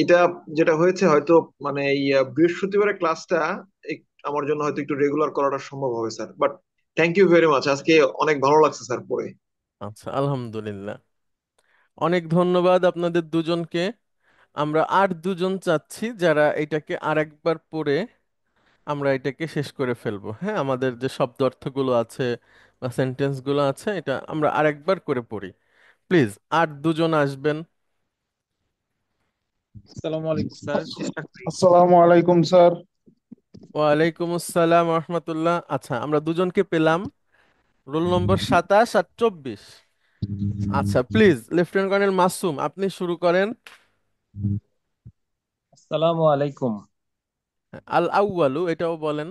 এটা যেটা হয়েছে হয়তো মানে এই বৃহস্পতিবারের ক্লাসটা আমার জন্য হয়তো একটু রেগুলার করাটা সম্ভব হবে sir, but thank you very much, আজকে অনেক ভালো লাগছে স্যার পড়ে। আচ্ছা, আলহামদুলিল্লাহ। অনেক ধন্যবাদ আপনাদের দুজনকে। আমরা আর দুজন চাচ্ছি যারা এটাকে আরেকবার পড়ে আমরা এটাকে শেষ করে ফেলবো। হ্যাঁ, আমাদের যে শব্দ অর্থগুলো আছে বা সেন্টেন্স গুলো আছে এটা আমরা আরেকবার করে পড়ি। প্লিজ আর দুজন আসবেন। আসসালামু আলাইকুম স্যার। চেষ্টা করি। আসসালামু আলাইকুম স্যার। ওয়ালাইকুম আসসালাম রহমতুল্লাহ। আচ্ছা, আমরা দুজনকে পেলাম। রোল নম্বর 27 আর 24। আচ্ছা, প্লিজ লেফটেন্যান্ট কর্নেল মাসুম আপনি শুরু করেন। আসসালামু আলাইকুম আল আউয়ালু এটাও বলেন।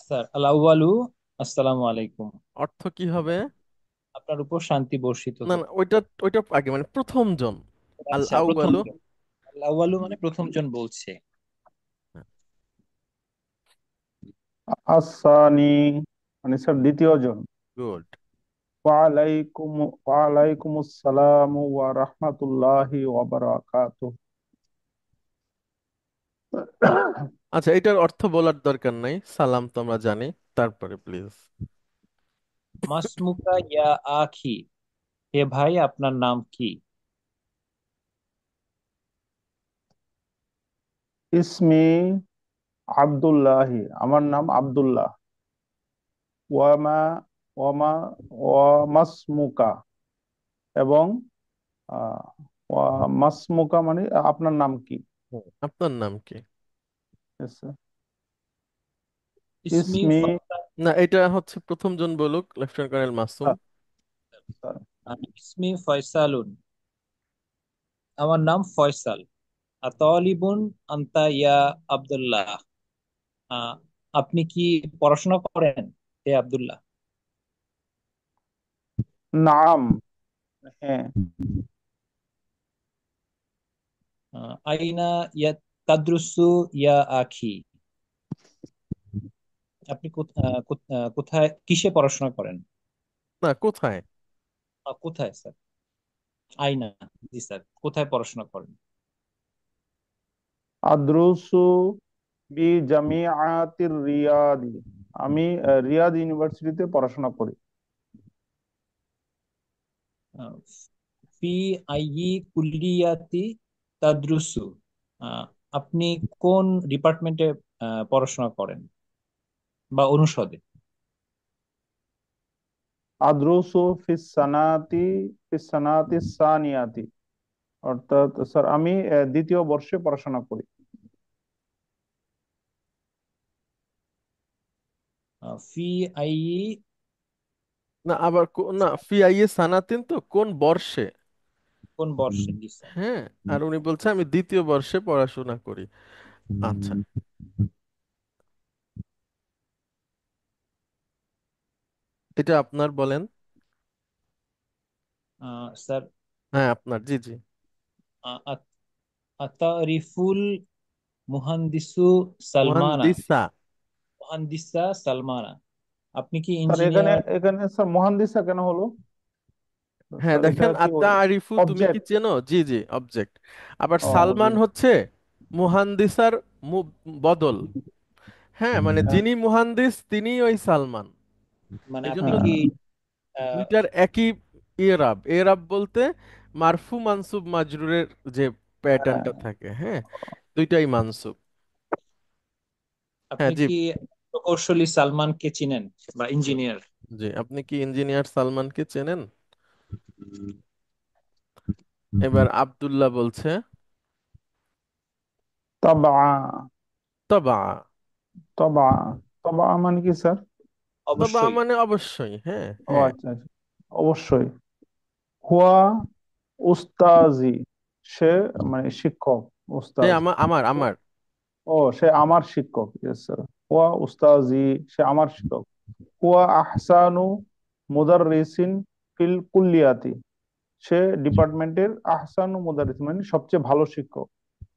স্যার। আল আউয়ালু, আসসালামু আলাইকুম। অর্থ কি হবে? আপনার উপর শান্তি বর্ষিত না হোক। না, ওইটা ওইটা আগে, মানে প্রথম জন। আল আচ্ছা, প্রথম আউয়ালু। জন। আল আউয়ালু মানে প্রথম জন বলছে। আসানি মানে স্যার দ্বিতীয় জন। গুড। ওয়ালাইকুম ওয়ালাইকুম আসসালাম ওয়া রাহমাতুল্লাহি ওয়া বারাকাতুহু। আচ্ছা, এটার অর্থ বলার দরকার নাই, সালাম তো আমরা জানি। তারপরে প্লিজ। মাসমুকা ইয়া আখি, হে ভাই আপনার নাম কি? ইসমি আব্দুল্লাহি, আমার নাম আব্দুল্লাহ। ওয়ামা ওয়ামা ওয়ামাসমুকা, এবং আহ, ওয়ামাসমুকা মানে আপনার নাম কি। আপনার নাম কি? Yes, sir. ইসমি ইসমি না, এটা হচ্ছে প্রথম জন বলুক, লেফটেন্যান্ট কর্নেল মাসুম। ইসমি ফয়সালুন, আমার নাম ফয়সাল। আতালিবুন আন্তা ইয়া আব্দুল্লাহ, আহ, আপনি কি পড়াশোনা করেন হে আব্দুল্লাহ? নাম, হ্যাঁ। আইনা ইয়া তাদরুসু ইয়া আখি, আপনি কোথায় কিসে পড়াশোনা করেন? না, কোথায়? কোথায় স্যার? আইনা, জি স্যার, কোথায় পড়াশোনা করেন? আদ্রুসু বি জামিআতির রিয়াদি, আমি রিয়াদ ইউনিভার্সিটিতে পড়াশোনা করি। আহ, ফি আইয়ি কুল্লিয়াতি তাদরুসু, আহ, আপনি কোন ডিপার্টমেন্টে পড়াশোনা করেন বা অনুষদে? আদ্রুসু ফিস সানাতি সানিয়াতি, অর্থাৎ স্যার আমি দ্বিতীয় বর্ষে পড়াশোনা করি। ফি আই, না আবার না, ফি আইয়ে সানাতিন তো কোন বর্ষে। কোন বর্ষে? জি স্যার। হ্যাঁ, আর উনি বলছে আমি দ্বিতীয় বর্ষে পড়াশোনা করি। আচ্ছা, এটা আপনার বলেন। স্যার, হ্যাঁ আপনার, জি জি। আতারিফুল মুহান্দিসু সালমানা, মুহান্দিসা। মুহান্দিসা সালমানা, আপনি কি স্যার এখানে ইঞ্জিনিয়ার? এখানে স্যার মহানদিসা কেন হলো? হ্যাঁ স্যার এটা দেখেন, কি আতা আরিফু তুমি কি অবজেক্ট? চেনো, জি জি অবজেক্ট। আবার ও জি। সালমান হচ্ছে মুহান্দিসার বদল। হ্যাঁ মানে হ্যাঁ যিনি মুহান্দিস তিনি ওই সালমান। মানে এই আপনি জন্য কি হ্যাঁ আহ, দুইটার একই এরাব। এরাব বলতে মারফু মানসুব মাজরুরের যে হ্যাঁ। প্যাটার্নটা থাকে, হ্যাঁ দুইটাই মানসুব। হ্যাঁ আপনি জি। কি প্রকৌশলী সালমানকে চিনেন বা ইঞ্জিনিয়ার? জি, আপনি কি ইঞ্জিনিয়ার সালমানকে চেনেন? এবার আব্দুল্লাহ বলছে তবা। তবা। তবা। তবা মানে কি স্যার? তবা অবশ্যই। মানে অবশ্যই, হ্যাঁ ও হ্যাঁ। আচ্ছা আচ্ছা, অবশ্যই। হুয়া উস্তাজি, সে মানে শিক্ষক। সে উস্তাজ। আমার। ও সে আমার শিক্ষক, ইয়েস স্যার। হুয়া উস্তাজি, সে আমার শিক্ষক। হুয়া আহসানু মুদাররিসিন ফিল কুল্লিয়াতি, সে ডিপার্টমেন্টের আহসানু মুদাররিস মানে সবচেয়ে ভালো শিক্ষক।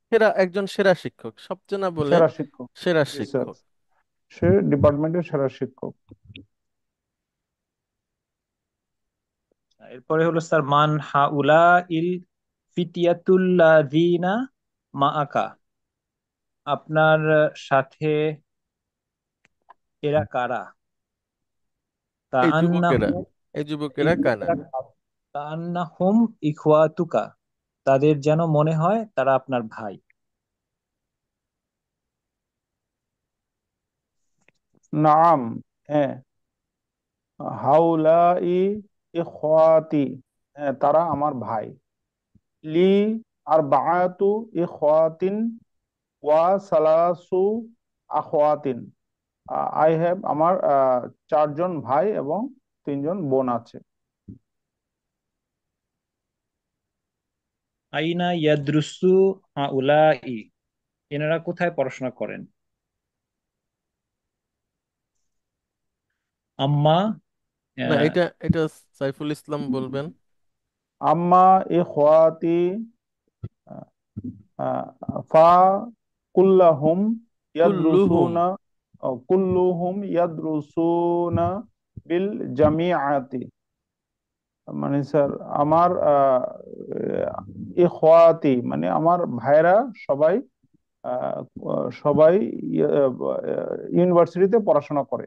সেরা, একজন সেরা শিক্ষক, সবচেয়ে না বলে সেরা শিক্ষক। সেরা জি স্যার, শিক্ষক। সে ডিপার্টমেন্টের সেরা শিক্ষক। এরপরে হলো স্যার, মান হাউলা ইল ফিতিয়াতুল্লাযিনা মাআকা, আপনার সাথে এরা কারা? এই যুবকেরা, কাআন্নাহুম, এই এই যুবকেরা কানা। যুবকেরা কাআন্নাহুম ইখওয়াতুকা, তাদের যেন মনে হয় তারা আপনার ভাই। নাম, হ্যাঁ। হাউলাই ইখওয়াতি, হ্যাঁ তারা আমার ভাই। লি আর বাআতু ইখওয়াতিন ওয়া সালাসু আখওয়াতিন, আই হ্যাভ, আমার চারজন ভাই এবং তিনজন বোন আছে। আইনা ইয়াদ্রুসু হাউলাই, এনারা কোথায় পড়াশোনা করেন? আম্মা, না আহ, এটা সাইফুল ইসলাম বলবেন। আম্মা ইখওয়াতি ফা কুল্লাহুম কুল্লুহুম। ইয়াদরুসুনা, কুল্লুহুম ইয়াদরুসুনা বিল জামিআতি, মানে স্যার আমার ইখওয়াতি মানে আমার ভাইরা সবাই আহ, সবাই ইউনিভার্সিটিতে পড়াশোনা করে।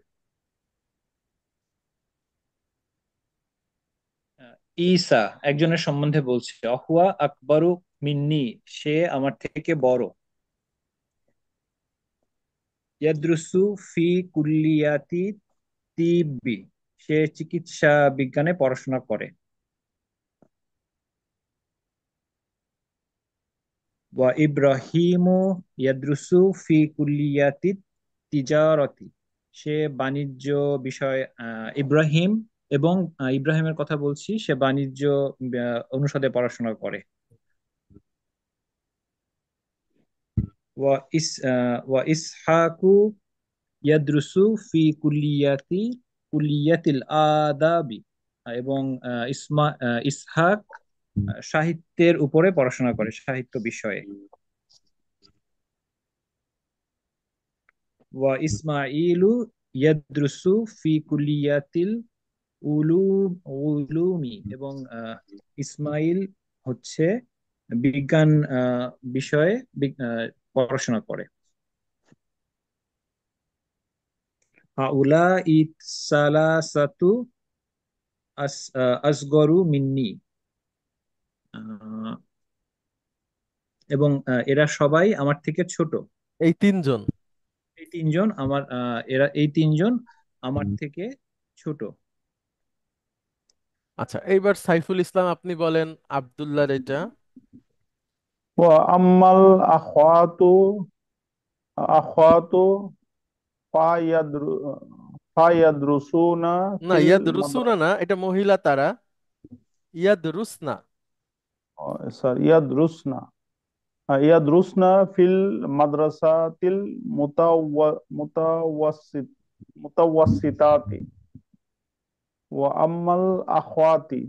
ঈসা একজনের সম্বন্ধে বলছে, অহুয়া আকবরু মিন্নি, সে আমার থেকে বড়। ইয়াদ্রুসু ফি কুল্লিয়াতি তিব্বি, সে চিকিৎসা বিজ্ঞানে পড়াশোনা করে। ওয়া ইব্রাহিমু ইয়াদ্রুসু ফি কুল্লিয়াতি তিজারতি, সে বাণিজ্য বিষয়, ইব্রাহিম, এবং ইব্রাহিমের কথা বলছি, সে বাণিজ্য অনুষদে পড়াশোনা করে। ওয়া ইসহাকু ইয়াদরুসু ফি কুল্লিয়াতিল আদাবি, এবং ইসহাক সাহিত্যের উপরে পড়াশোনা করে, সাহিত্য বিষয়ে। ওয়া ইসমাইলু ইয়াদরুসু ফি কুল্লিয়াতিল উলুমি, এবং ইসমাইল হচ্ছে বিজ্ঞান বিষয়ে পড়াশোনা করে। হাউলা ইসালাসাতু আসগরু মিন্নি, আহ, এবং এরা সবাই আমার থেকে ছোট। এই তিনজন। এই তিনজন আমার থেকে ছোট। আচ্ছা এইবার সাইফুল ইসলাম আপনি বলেন আব্দুল্লাহর এটা। ওয়া আম্মাল আখওয়াতু, আখওয়াতু ফায়াদরু ফায়াদরুসুনা না, ফিল ইয়াদ রুসুনা মাদ্রাসা, না, এটা মহিলা তারা। ইয়াদ রুসনা। সরি ইয়াদরুসনা, ইয়াদরুসনা ফিল মাদ্রাসাতিল মুতাওয়াসসিত মুতাওয়াসসিতাতি ওয়া আম্মাল আখওয়াতি,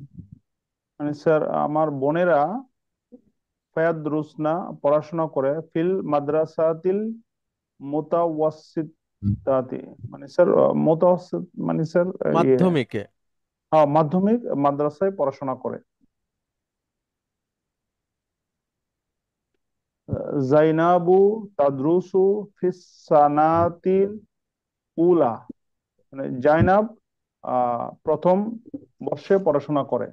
মানে স্যার আমার বোনেরা ফায়াদরুসনা পড়াশোনা করে ফিল মাদ্রাসাতিল মুতাওয়াসসিতাতি, মানে স্যার মুতাওয়াসসিত মানে স্যার ইয়ে, মাধ্যমিকে। মাধ্যমিক মাদ্রাসায় পড়াশোনা করে। জাইনাবু তাদরুসু ফিস সানাতিল উলা, মানে জাইনাব প্রথম বর্ষে পড়াশোনা করে।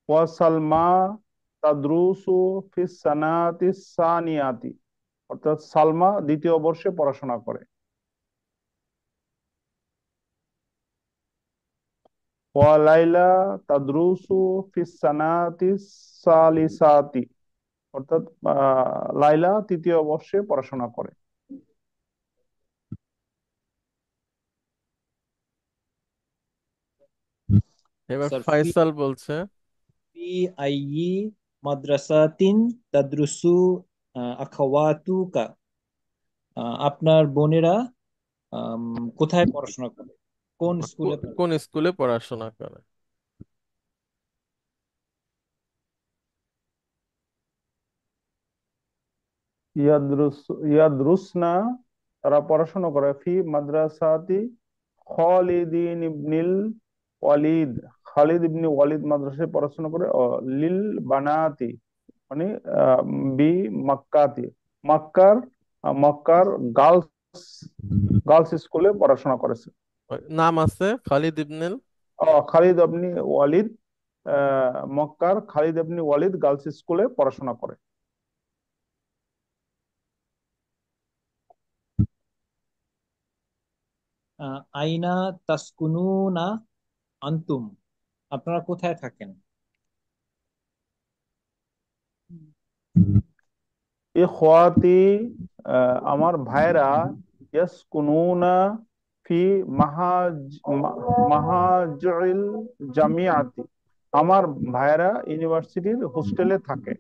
ওয়া সালমা তাদরুসু ফিস সানাতিস সানিয়াতি, অর্থাৎ সালমা দ্বিতীয় বর্ষে পড়াশোনা করে। ওয়া লাইলা তাদরুসু ফিস সানাতিস সালিসাতি, অর্থাৎ লাইলা তৃতীয় বর্ষে পড়াশোনা করে। এবার স্যার ফি ফায়সাল বলছে। ফি আইয়ি মাদ্রাসাতিন তাদরুসু আখাওয়াতুকা, আপনার বোনেরা আম, কোথায় পড়াশোনা করে, কোন স্কুলে পড়ে? কোন স্কুলে পড়াশোনা করে? ইয়াদরুসনা তারা পড়াশোনা করে ফি মাদ্রাসাতি খালিদিন ইবনিল ওয়ালিদ, খালিদ ইবনে ওয়ালিদ মাদ্রাসায় পড়াশোনা করে। লিল বানাতি, মানে আহ, বি মক্কাতি, মক্কার মক্কার গার্লস গার্লস স্কুলে পড়াশোনা করেছে। নাম আছে খালিদ ইবনুল। খালিদ ইবনে ওয়ালিদ, মক্কার খালিদ ইবনে ওয়ালিদ গার্লস স্কুলে পড়াশোনা করে। আইনা তাসকুনুনা আন্তুম, আপনারা কোথায় থাকেন? ইখওয়াতি, আমার ভাইরা, ইয়াসকুনুনা ফি মাহাজ মাহাজিল জামিয়াতি, আমার ভাইরা ইউনিভার্সিটির হোস্টেলে থাকে।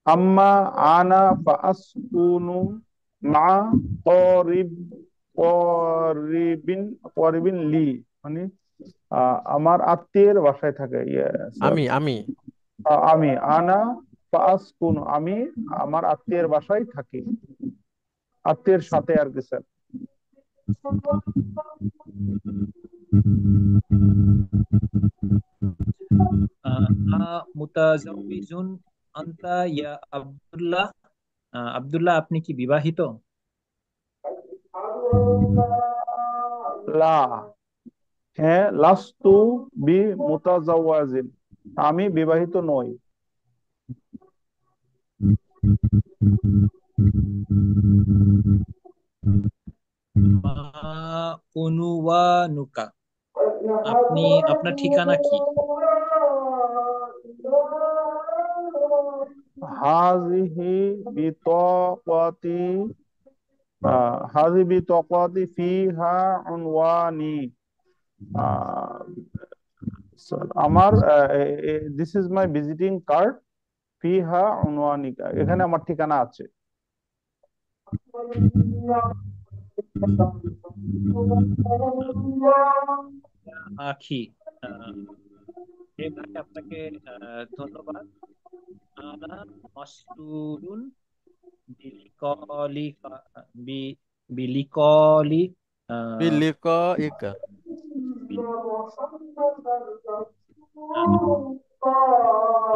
আম্মা আনা ফাআসকুনু মা করিব করিবিন লি, মানে আমার আত্মীয়ের বাসায় থাকে। স্যার আমি আমি আনা ফাআসকুনু, আমি আমার আত্মীয়ের বাসায় থাকি, আত্মীয়ের সাথে আর কি স্যার। মুতাজাউবিজুন আনতা ইয়া আব্দুল্লাহ, আব্দুল্লাহ আপনি কি বিবাহিত? লা, হ্যাঁ, লাস্তু বি মুতাজাওয়াজিন, আমি বিবাহিত নই। মা উনওয়ানুকা, আপনি আপনার ঠিকানা কি? হাজিহি বিতাকাতি, হাজিহি বিতাকাতি ফিহা উনওয়ানি, স্যার আমার this is my visiting card, ফিহা উনওয়ানিকা, এখানে আমার ঠিকানা আছে। আখি, আহ, এ ভাই আপনাকে ধন্যবাদ। আনা মাসরুরুন বিলিকলিকা বিলিকলি আহ, বিলিকাইকা। বিল-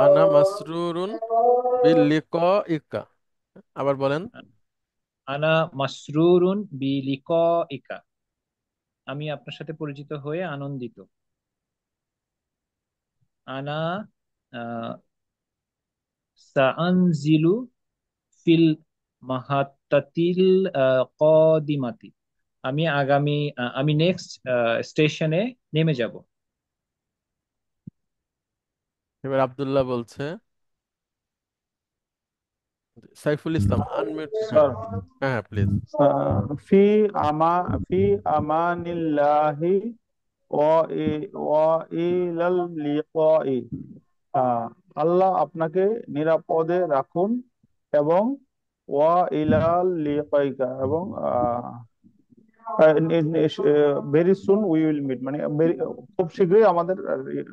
আনা মাসরুরুন বিলিকাইকা। আবার বলেন। আনা মাসরুরুন বিলিকইকা, আমি আপনার সাথে পরিচিত হয়ে আনন্দিত। আনা আহ, সাআনজিলু ফিল মাহাত্তাতিল কদিমাতি, আমি নেক্সট স্টেশনে নেমে যাব। এবার আব্দুল্লাহ বলছে। সাইফুল ইসলাম আনমিউট, হ্যাঁ। স্যার, হ্যাঁ হ্যাঁ প্লিজ। ফি আমা ফি আমানিল্লাহি ওয়া ইলাল লিকাই। আল্লাহ আপনাকে নিরাপদে রাখুন, এবং ওয়া ইলাল লিকাইকা, এবং very soon we will meet, মানে খুব শীঘ্রই আমাদের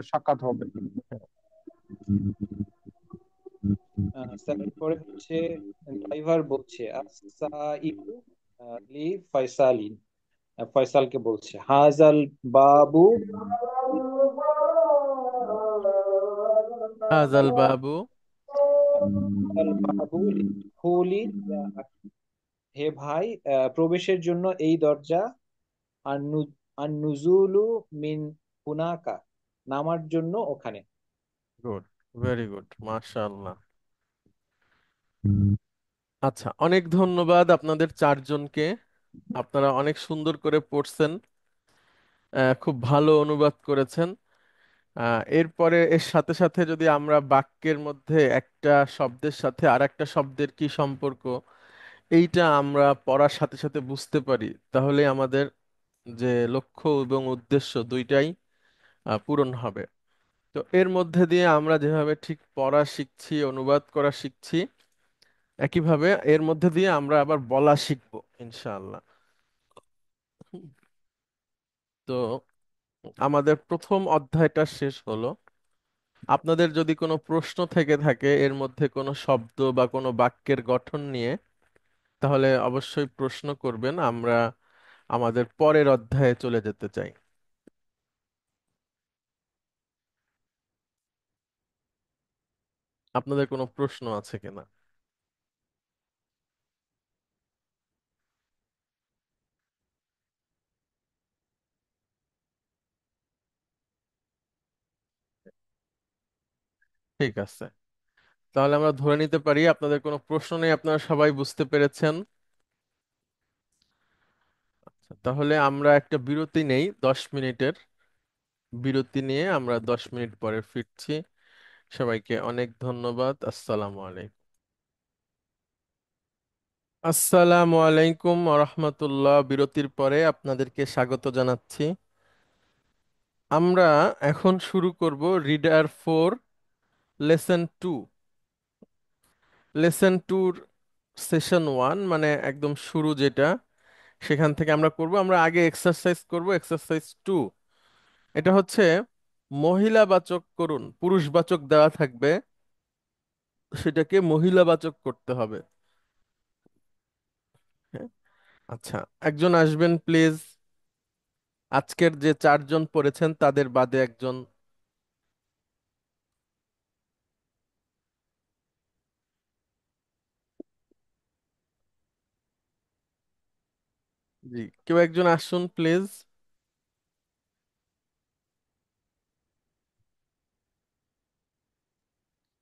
সাক্ষাৎ হবে। স্যার এরপরে হচ্ছে ড্রাইভার বলছে আসসাইকু লি ফয়সালিন, ফয়সালকে বলছে হাজাল বাবু, হাজাল বাবু। হাজাল বাবু লিদখুলি ইয়া আখি। হে ভাই, প্রবেশের জন্য এই দরজা, আন নুজুলু মিন হুনাকা, নামার জন্য ওখানে। গুড, ভেরি গুড, মাশাআল্লাহ। আচ্ছা, অনেক ধন্যবাদ আপনাদের চারজনকে। আপনারা অনেক সুন্দর করে পড়ছেন, খুব ভালো অনুবাদ করেছেন। এরপরে এর সাথে সাথে যদি আমরা বাক্যের মধ্যে একটা শব্দের সাথে আর একটা শব্দের কি সম্পর্ক, এইটা আমরা পড়ার সাথে সাথে বুঝতে পারি, তাহলে আমাদের যে লক্ষ্য এবং উদ্দেশ্য দুইটাই পূরণ হবে। তো এর মধ্যে দিয়ে আমরা যেভাবে ঠিক পড়া শিখছি, অনুবাদ করা শিখছি, একইভাবে এর মধ্যে দিয়ে আমরা আবার বলা শিখবো ইনশাআল্লাহ। তো আমাদের প্রথম অধ্যায়টা শেষ হলো। আপনাদের যদি কোনো প্রশ্ন থেকে থাকে এর মধ্যে কোনো শব্দ বা কোনো বাক্যের গঠন নিয়ে, তাহলে অবশ্যই প্রশ্ন করবেন। আমরা আমাদের পরের অধ্যায়ে চলে যেতে চাই। আপনাদের কোনো প্রশ্ন আছে কিনা? ঠিক আছে, তাহলে আমরা ধরে নিতে পারি আপনাদের কোনো প্রশ্ন নেই, আপনারা সবাই বুঝতে পেরেছেন। আচ্ছা, তাহলে আমরা একটা বিরতি নেই, 10 মিনিটের বিরতি নিয়ে আমরা 10 মিনিট পরে ফিরছি। সবাইকে অনেক ধন্যবাদ। আসসালামু আলাইকুম। আসসালামু আলাইকুম রহমতুল্লাহ। বিরতির পরে আপনাদেরকে স্বাগত জানাচ্ছি। আমরা এখন শুরু করব রিডার 4, লেসন 2। লেসন 2-র সেশন 1, মানে একদম শুরু যেটা, সেখান থেকে আমরা করব। আমরা আগে এক্সারসাইজ করব, এক্সারসাইজ 2। এটা হচ্ছে মহিলাবাচক করুন, পুরুষবাচক দেওয়া থাকবে, সেটাকে মহিলাবাচক করতে হবে। হ্যাঁ? আচ্ছা, একজন আসবেন প্লিজ। আজকের যে চারজন পড়েছেন তাদের বাদে একজন। জি, কেউ একজন আসুন প্লিজ।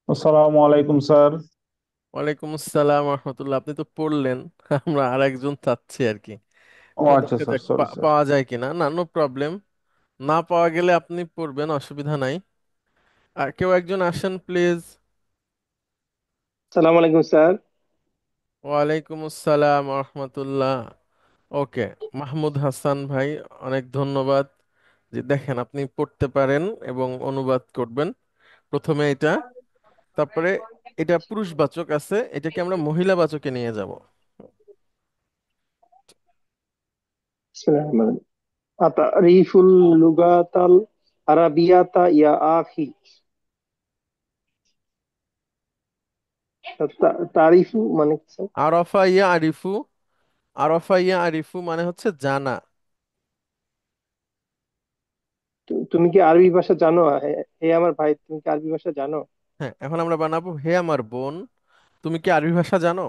আসসালামু আলাইকুম স্যার। ওয়ালাইকুম আসসালাম রহমতুল্লাহ। আপনি তো পড়লেন, আমরা আর একজন চাচ্ছি আর কি। ও তো আচ্ছা দেখা স্যার, যাক সরি স্যার। পাওয়া যায় কিনা। না, নো প্রবলেম। না পাওয়া গেলে আপনি পড়বেন, অসুবিধা নাই। আর কেউ একজন আসেন প্লিজ। সালাম আলাইকুম স্যার। ওয়ালাইকুম আসসালাম রহমতুল্লাহ। ওকে, মাহমুদ হাসান ভাই, অনেক ধন্যবাদ। যে দেখেন আপনি পড়তে পারেন এবং অনুবাদ করবেন। প্রথমে এটা, তারপরে এটা পুরুষবাচক আছে, এটাকে আমরা মহিলাবাচকে নিয়ে যাব। বিসমিল্লাহির রহমানির রহিম। আতারিফুল লুগাতাল আরাবিয়াতা ইয়া আখি। তারিফু মানে কি স্যার? আরফা ইয়া আরিফু। আরফা ইয়া আরিফু মানে হচ্ছে জানা। তুমি কি আরবি ভাষা জানো? হে হে আমার ভাই, তুমি কি আরবি ভাষা জানো? হ্যাঁ, এখন আমরা বানাবো হে আমার বোন, তুমি কি আরবি ভাষা জানো।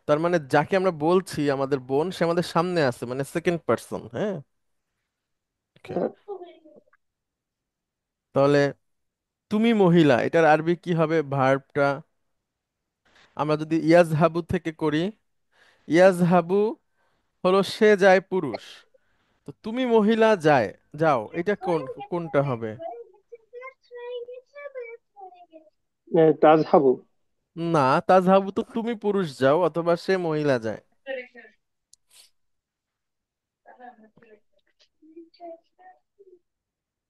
তার মানে যাকে আমরা বলছি আমাদের বোন, সে আমাদের সামনে আছে, মানে সেকেন্ড পার্সন। হ্যাঁ, okay. হ্যাঁ, তাহলে তুমি মহিলা, এটার আরবি কি হবে ভার্বটা? আমরা যদি ইয়াজহাবু থেকে করি, ইয়াজহাবু হলো সে যায় পুরুষ, তো তুমি মহিলা যায়, যাও, এটা কোনটা হবে? তাজহাবু। না, তাজহাবু তো তুমি পুরুষ যাও অথবা সে মহিলা যায়।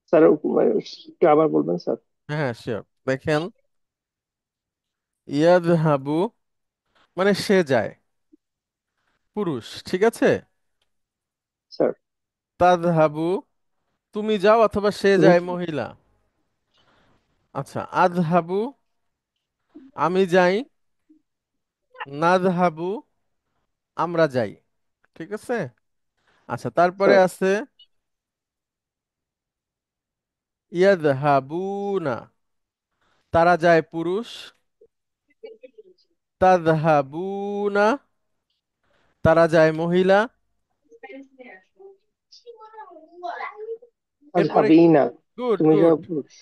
স্যার একটু আবার বলবেন স্যার। হ্যাঁ, শিওর। দেখেন, ইয়াদহাবু মানে সে যায়, পুরুষ, ঠিক আছে। স্যার তাদহাবু তুমি যাও অথবা সে তুমি যায়, মহিলা। আচ্ছা, আদহাবু আমি যাই, নাদহাবু আমরা যাই, ঠিক আছে। আচ্ছা, তারপরে স্যার আছে ইয়াদহাবুনা, তারা যায় পুরুষ। তাদহাবুনা তারা যায় মহিলা। এরপরে আজহাবিনা, গুড তুমি গুড, যাও পুরুষ।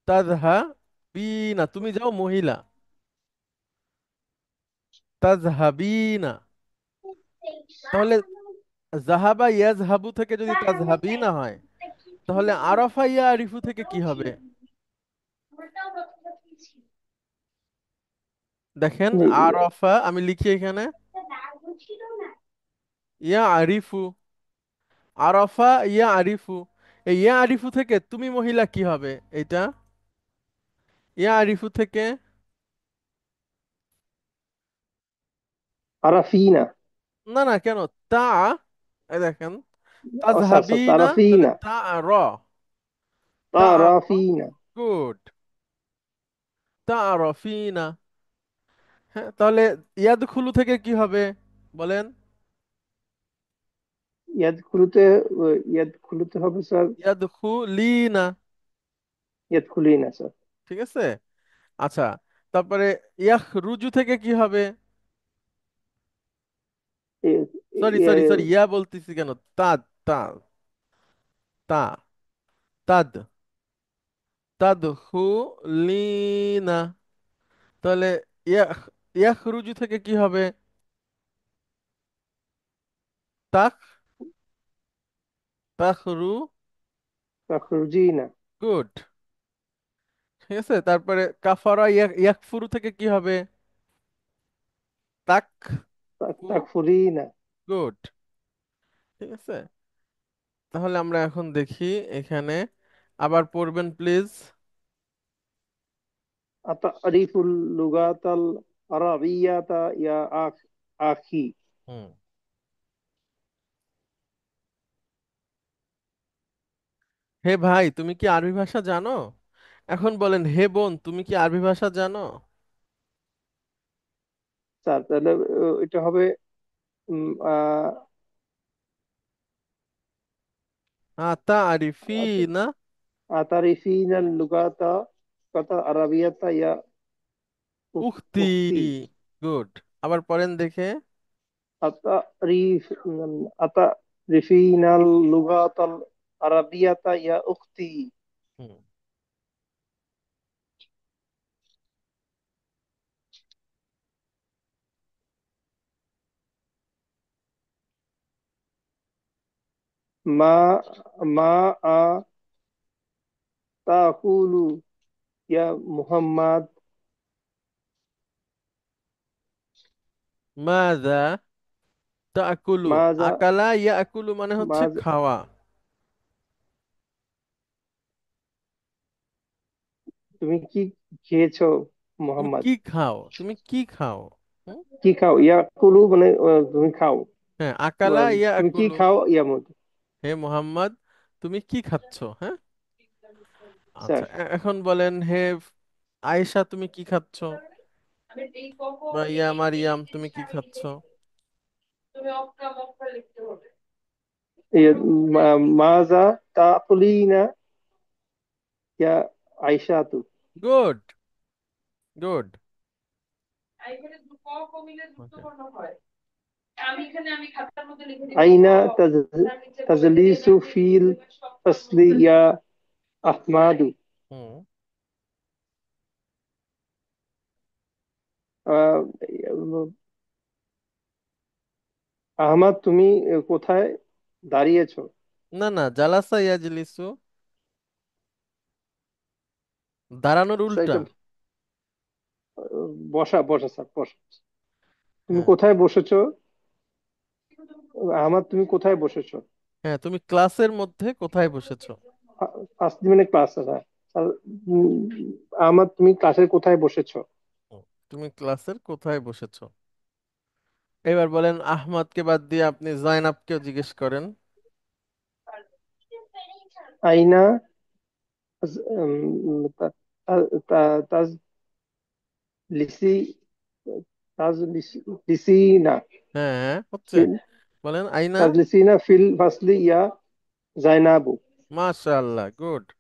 তাদহাবিনা তুমি যাও মহিলা। তাজহাবিনা, তাহলে জাহাবা ইয়াজহাবু থেকে যদি তাজহাবিনা হয়, তাহলে আরাফা ইয়া আরিফু থেকে কি হবে? দেখেন, আরাফা আমি লিখি এখানে ইয়া আরিফু, আরাফা ইয়া আরিফু, এই ইয়া আরিফু থেকে তুমি মহিলা কি হবে? এটা ইয়া আরিফু থেকে, আরাফিনা। না না, কেন তা, এই দেখেন, স্যার স্যার তাজহাবিনা তাহলে তারাফিনা, তা র, তা তারাফিনা। গুড, তারফিনা। হ্যাঁ, তাহলে ইয়াদখুলু থেকে কি হবে বলেন? ইয়াদখুলুতে, ইয়াদখুলুতে হবে স্যার ইয়াদখুলিনা, ইয়াদখুলিনা স্যার। ঠিক আছে। আচ্ছা, তারপরে ইয়াখরুজু থেকে কি হবে? এ- সরি সরি সরি, এ- ইয়া বলতেছি কেন, তাদ, তা, তা, তাদ, তাদখুলিনা, তাহলে ইয়াখ, ইয়াখরুজু থেকে কি হবে? তাখ, তাখরু, তাখরুজিনা, গুড, ঠিক আছে। তারপরে কাফারা ইয়াকফুরু থেকে কি হবে? তাক, ফু, তাকফুরিনা। গুড, ঠিক আছে। তাহলে আমরা এখন দেখি এখানে, আবার পড়বেন প্লিজ। আতারিফুল লুগাতাল আরাবিয়াতা ইয়া আখি। হুম। হে ভাই, তুমি কি আরবি ভাষা জানো? এখন বলেন, হে বোন, তুমি কি আরবি ভাষা জানো? স্যার তাহলে এটা হবে উম, আহ, আতা আরিফি না, আতারিফিনাল লুগাতা কাতা আরাবিয়াতা ইয়া উখতি, উখতি। গুড। আবার পড়েন দেখে। আতারিফ আতারিফিনাল লুগাতাল আরাবিয়াতা ইয়া উখতি। হুম। মা মা আ তাকুলু ইয়া মুহাম্মদ। মাযা তাকুলু, মাজা আকালা ইয়াকুলু মানে হচ্ছে মাজা খাওয়া। তুমি কি খেয়েছো তুমি মোহাম্মদ? কি খাও, তুমি কি খাও? হুম? কি খাও? ইয়াকুলু মানে তুমি খাও। হ্যাঁ, আকালা তুমি কি ইয়াকুলু, খাও ইয়ামুদ। হে মোহাম্মদ তুমি কি খাচ্ছ, হ্যাঁ। আচ্ছা, স্যার এখন বলেন, হে আয়েশা তুমি কি খাচ্ছ, বা ইয়া মারিয়াম তুমি কি খাচ্ছ? মাজা তাকুলিনা ইয়া আইশাতু। গুড, গুড, আইনা তাজলিসু ফিল ফাসলি ইয়া আহমাদু। হুম। আহ, আহমদ তুমি কোথায় দাঁড়িয়েছো? না না, জালাসা ইয়াজলিসু, দাঁড়ানোর স্যার উল্টা। এটা বসা বসা স্যার, বসা। তুমি হ্যাঁ। কোথায় বসেছো? আহমদ, তুমি কোথায় বসেছো? হ্যাঁ, তুমি ক্লাসের মধ্যে কোথায় বসেছো? 5 মিনিট ক্লাস, স্যার। স্যার, উম, আহমদ, তুমি ক্লাসের কোথায় বসেছো? হুম, তুমি ক্লাসের কোথায় বসেছো? এবার বলেন আহমদকে বাদ দিয়ে আপনি জয়নাবকেও জিজ্ঞেস করেন। আইনা তাজ লিসি লিসিনা হ্যাঁ হ্যাঁ, হচ্ছে। ফিল বলেন আইনা। তাজলিসিনা ফিল ফাসলি ইয়া জাইনাবু। মাশাআল্লাহ, গুড।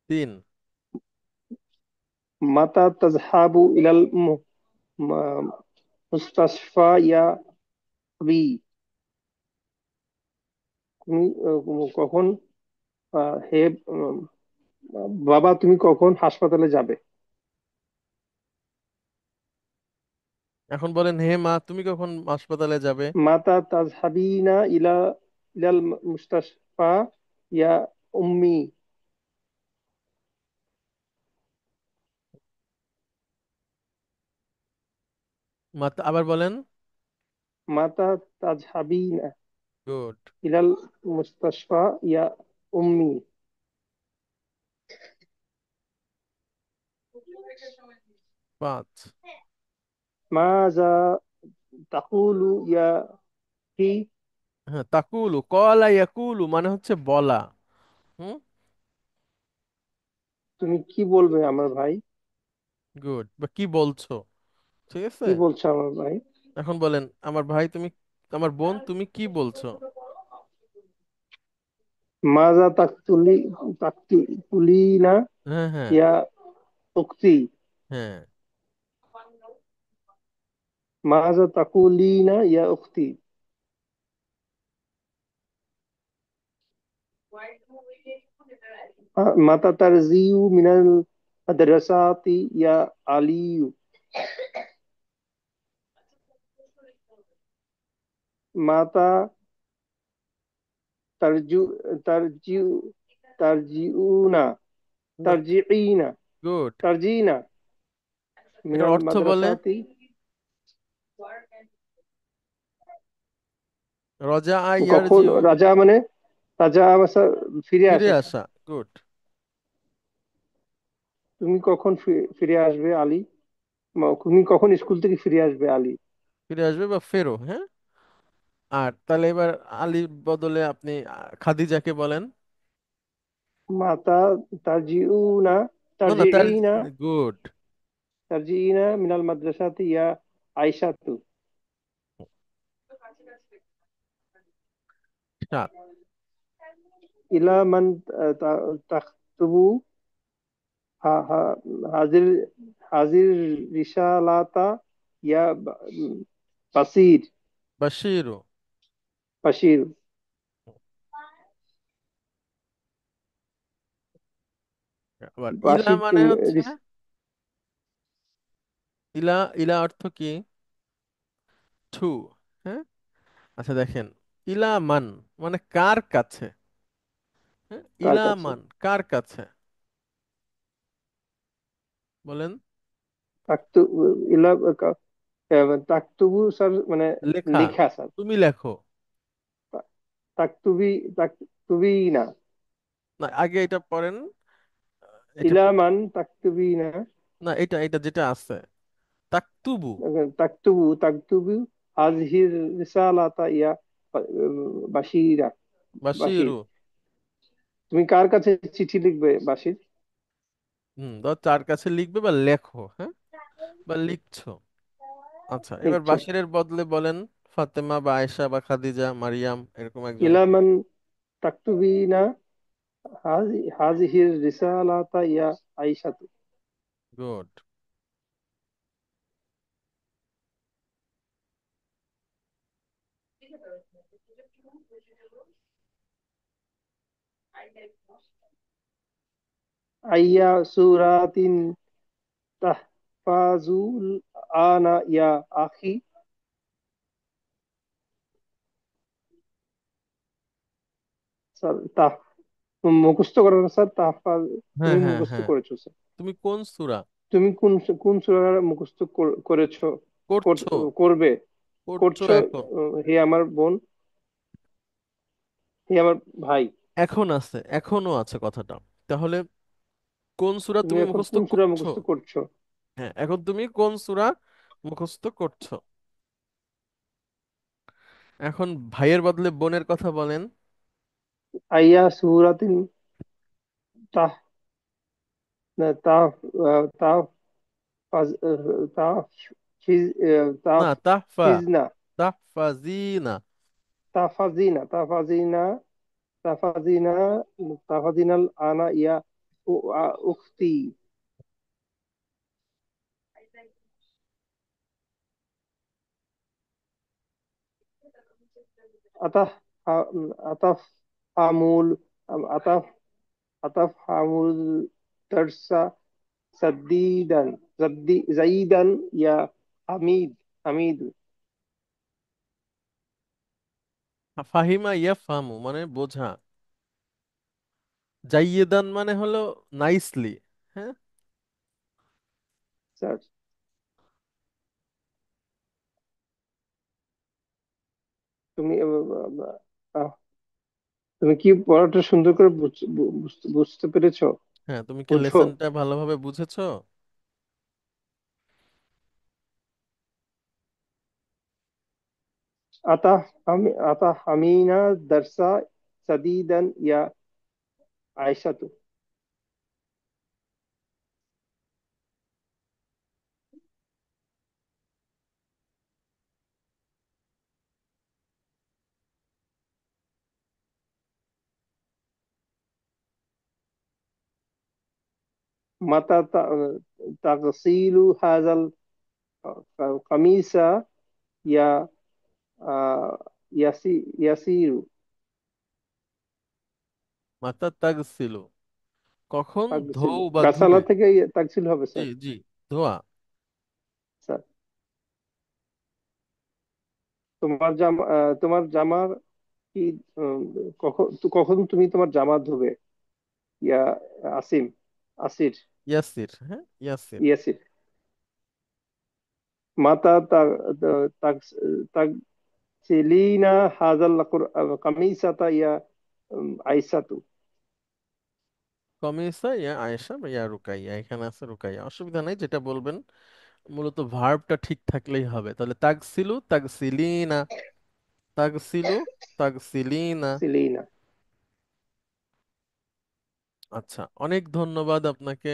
3। মাতা তাজহাবু ইলাল ম- মুস্তাশফা ইয়া আবি। তুমি কখন, হে বাবা, তুমি কখন হাসপাতালে যাবে? এখন বলেন হে মা, তুমি কখন হাসপাতালে যাবে? মাতা তাজহাবিনা ইলাল মুস্তাশফা ইয়া উম্মি। মা, আবার বলেন। মাতা তাজহাবিনা গুড। ইলাল মুস্তাশফা ইয়া উম্মি। 5। মাযা তাকুলু ইয়া হি। হ্যাঁ, তাকুলু, কলা ইয়াকুলু মানে হচ্ছে বলা। হুম। তুমি কি বলবে আমার ভাই? গুড, বা কি বলছো। ঠিক আছে। কি বলছো আমার ভাই? এখন বলেন আমার ভাই তুমি, আমার বোন তুমি কি বলছো? মাযা তাকতুলিনা হ্যাঁ হ্যাঁ। ইয়া উক্তি। হ্যাঁ। মাযা তাকুলিনা ইয়া উক্তি। মাতা তারজিউ মিনাল মাদ্রাসাতি ইয়া আলিয়ু। মাতা তারজু তারজিউ তারজিউনা তারজিইনা গুড। তারজিনা এটার মিনাল অর্থ বলে। মাদ্রাসাতি। রজা কখন ইয়ারজিউ। রাজা মানে, রাজা আমাশা ফিরে ফিরে আসা, স্যার। আসা, গুড। তুমি কখন ফিরে আসবে আলী? তুমি কখন স্কুল থেকে ফিরে আসবে আলী? ফিরে আসবে বা ফেরো, হ্যাঁ। আর তাহলে এবার আলীর বদলে আপনি খাদিজাকে বলেন। মাতা তারজিউনা না না, তার। তারজিইনা গুড। তারজিইনা মিনাল মাদ্রাসাতি ইয়া আইসাতু। 7। ইলা মান তাকতুবু হা- হা- হাজির হাজির রিসালাতা ইয়া বাসির বাশিরু। বাশির। আবার ইলা বাসির মানে তুমি হচ্ছে, ইলা, ইলা অর্থ কি? টু। হ্যাঁ। আচ্ছা দেখেন, ইলা মান মানে কার কাছে। হ্যাঁ, কার ইলা কাছে? মান কার কাছে। বলেন। তাকতু ইলা তাকতুবু স্যার, মানে লেখা। লেখা, স্যার। তুমি লেখো। তাকতুবি তাকতুবি না। না, আগে এটা পড়েন। এটা ইলা মান তাকতুবি না। না, এটা এটা যেটা আছে তাকতুবু। তাকতুবু হাজহির রিসালাতা ইয়া বাশিরা বাশির। বাশিরু। তুমি কার কাছে চিঠি লিখবে বাশির? ধর তার কাছে লিখবে বা লেখো, হ্যাঁ, বা লিখছো। আচ্ছা, এবার লিখছো। বাশিরের বদলে বলেন ফাতেমা বা আয়েশা বা খাদিজা, মারিয়াম, এরকম ইলা একজনকে। মান তাকতুবি না হাজিহির রিসালাতা ইয়া আইসাতু। গুড। আইয়া সুরাতিন তাহফাজুল আনা ইয়া আখি। মুখস্থ করার স্যার হ্যাঁ তুমি হ্যাঁ মুখস্থ হ্যাঁ, করেছো স্যার। তুমি কোন সূরা তুমি কোন কোন সূরা মুখস্থ করেছো? করছো? করবে? করছো করছো? এখন? হে আমার বোন, হে আমার ভাই, এখন আছে, এখনো আছে কথাটা। তাহলে কোন সূরা তুমি তুমি এখন মুখস্থ কোন সূরা করছো? মুখস্থ করছো? হ্যাঁ, এখন তুমি কোন সূরা মুখস্থ করছো? এখন ভাইয়ের বদলে বোনের কথা বলেন। আইয়া সুরাতিন তাহ তাহ তাহ তাহ না, তাহফা, তাহফিজনা তাহফাজিনা। তাহফাজিনা তাহফাজিনা তাহফাজিনা তাহফাজিনাল আনা ইয়া উখতি। আতাহ আতাফ আমুল আতাফ আতাফ আমুল দারসা সাদ্দিদান জাইদান ইয়া হামিদ হামিদ। ফাহিমা ইয়াফহামু মানে বোঝা। জাইয়েদান মানে হলো নাইসলি। হ্যাঁ। স্যার তুমি আহ, তুমি কি পড়াটা সুন্দর করে বুঝতে পেরেছো? হ্যাঁ, তুমি কি বুঝছো? লেসনটা ভালোভাবে বুঝেছো? আতা হামিনা দারসা সাদিদান ইয়া আয়সাতু। মাতা তাগসিলু হাজাল কামিসা ইয়া আহ, ইয়াসিরু। মাতা তাগসিলু, কখন তাগসিলু ধোও বা গাসালা ধুবে? থেকে তাগসিল হবে জি স্যার। জি, ধোয়া। স্যার তোমার জামার কি উম, কখন কখন তুমি তোমার জামা ধোবে? ইয়া আসিম আসির ইয়াসির, হ্যাঁ ইয়াসির। ইয়াসির। মাতা তাগসিলিনা হাজাল কামিসাতা ইয়া আইসাতু। কমিসা ইয়া আয়েশা বা ইয়া রুকাইয়া, এখানে আছে রুকাইয়া, অসুবিধা নাই, যেটা বলবেন। মূলত ভার্বটা ঠিক থাকলেই হবে। তাহলে তাগসিলু তাগসিলিনা, তাগসিলু তাগসিলিনা। সিলিনা। আচ্ছা, অনেক ধন্যবাদ আপনাকে।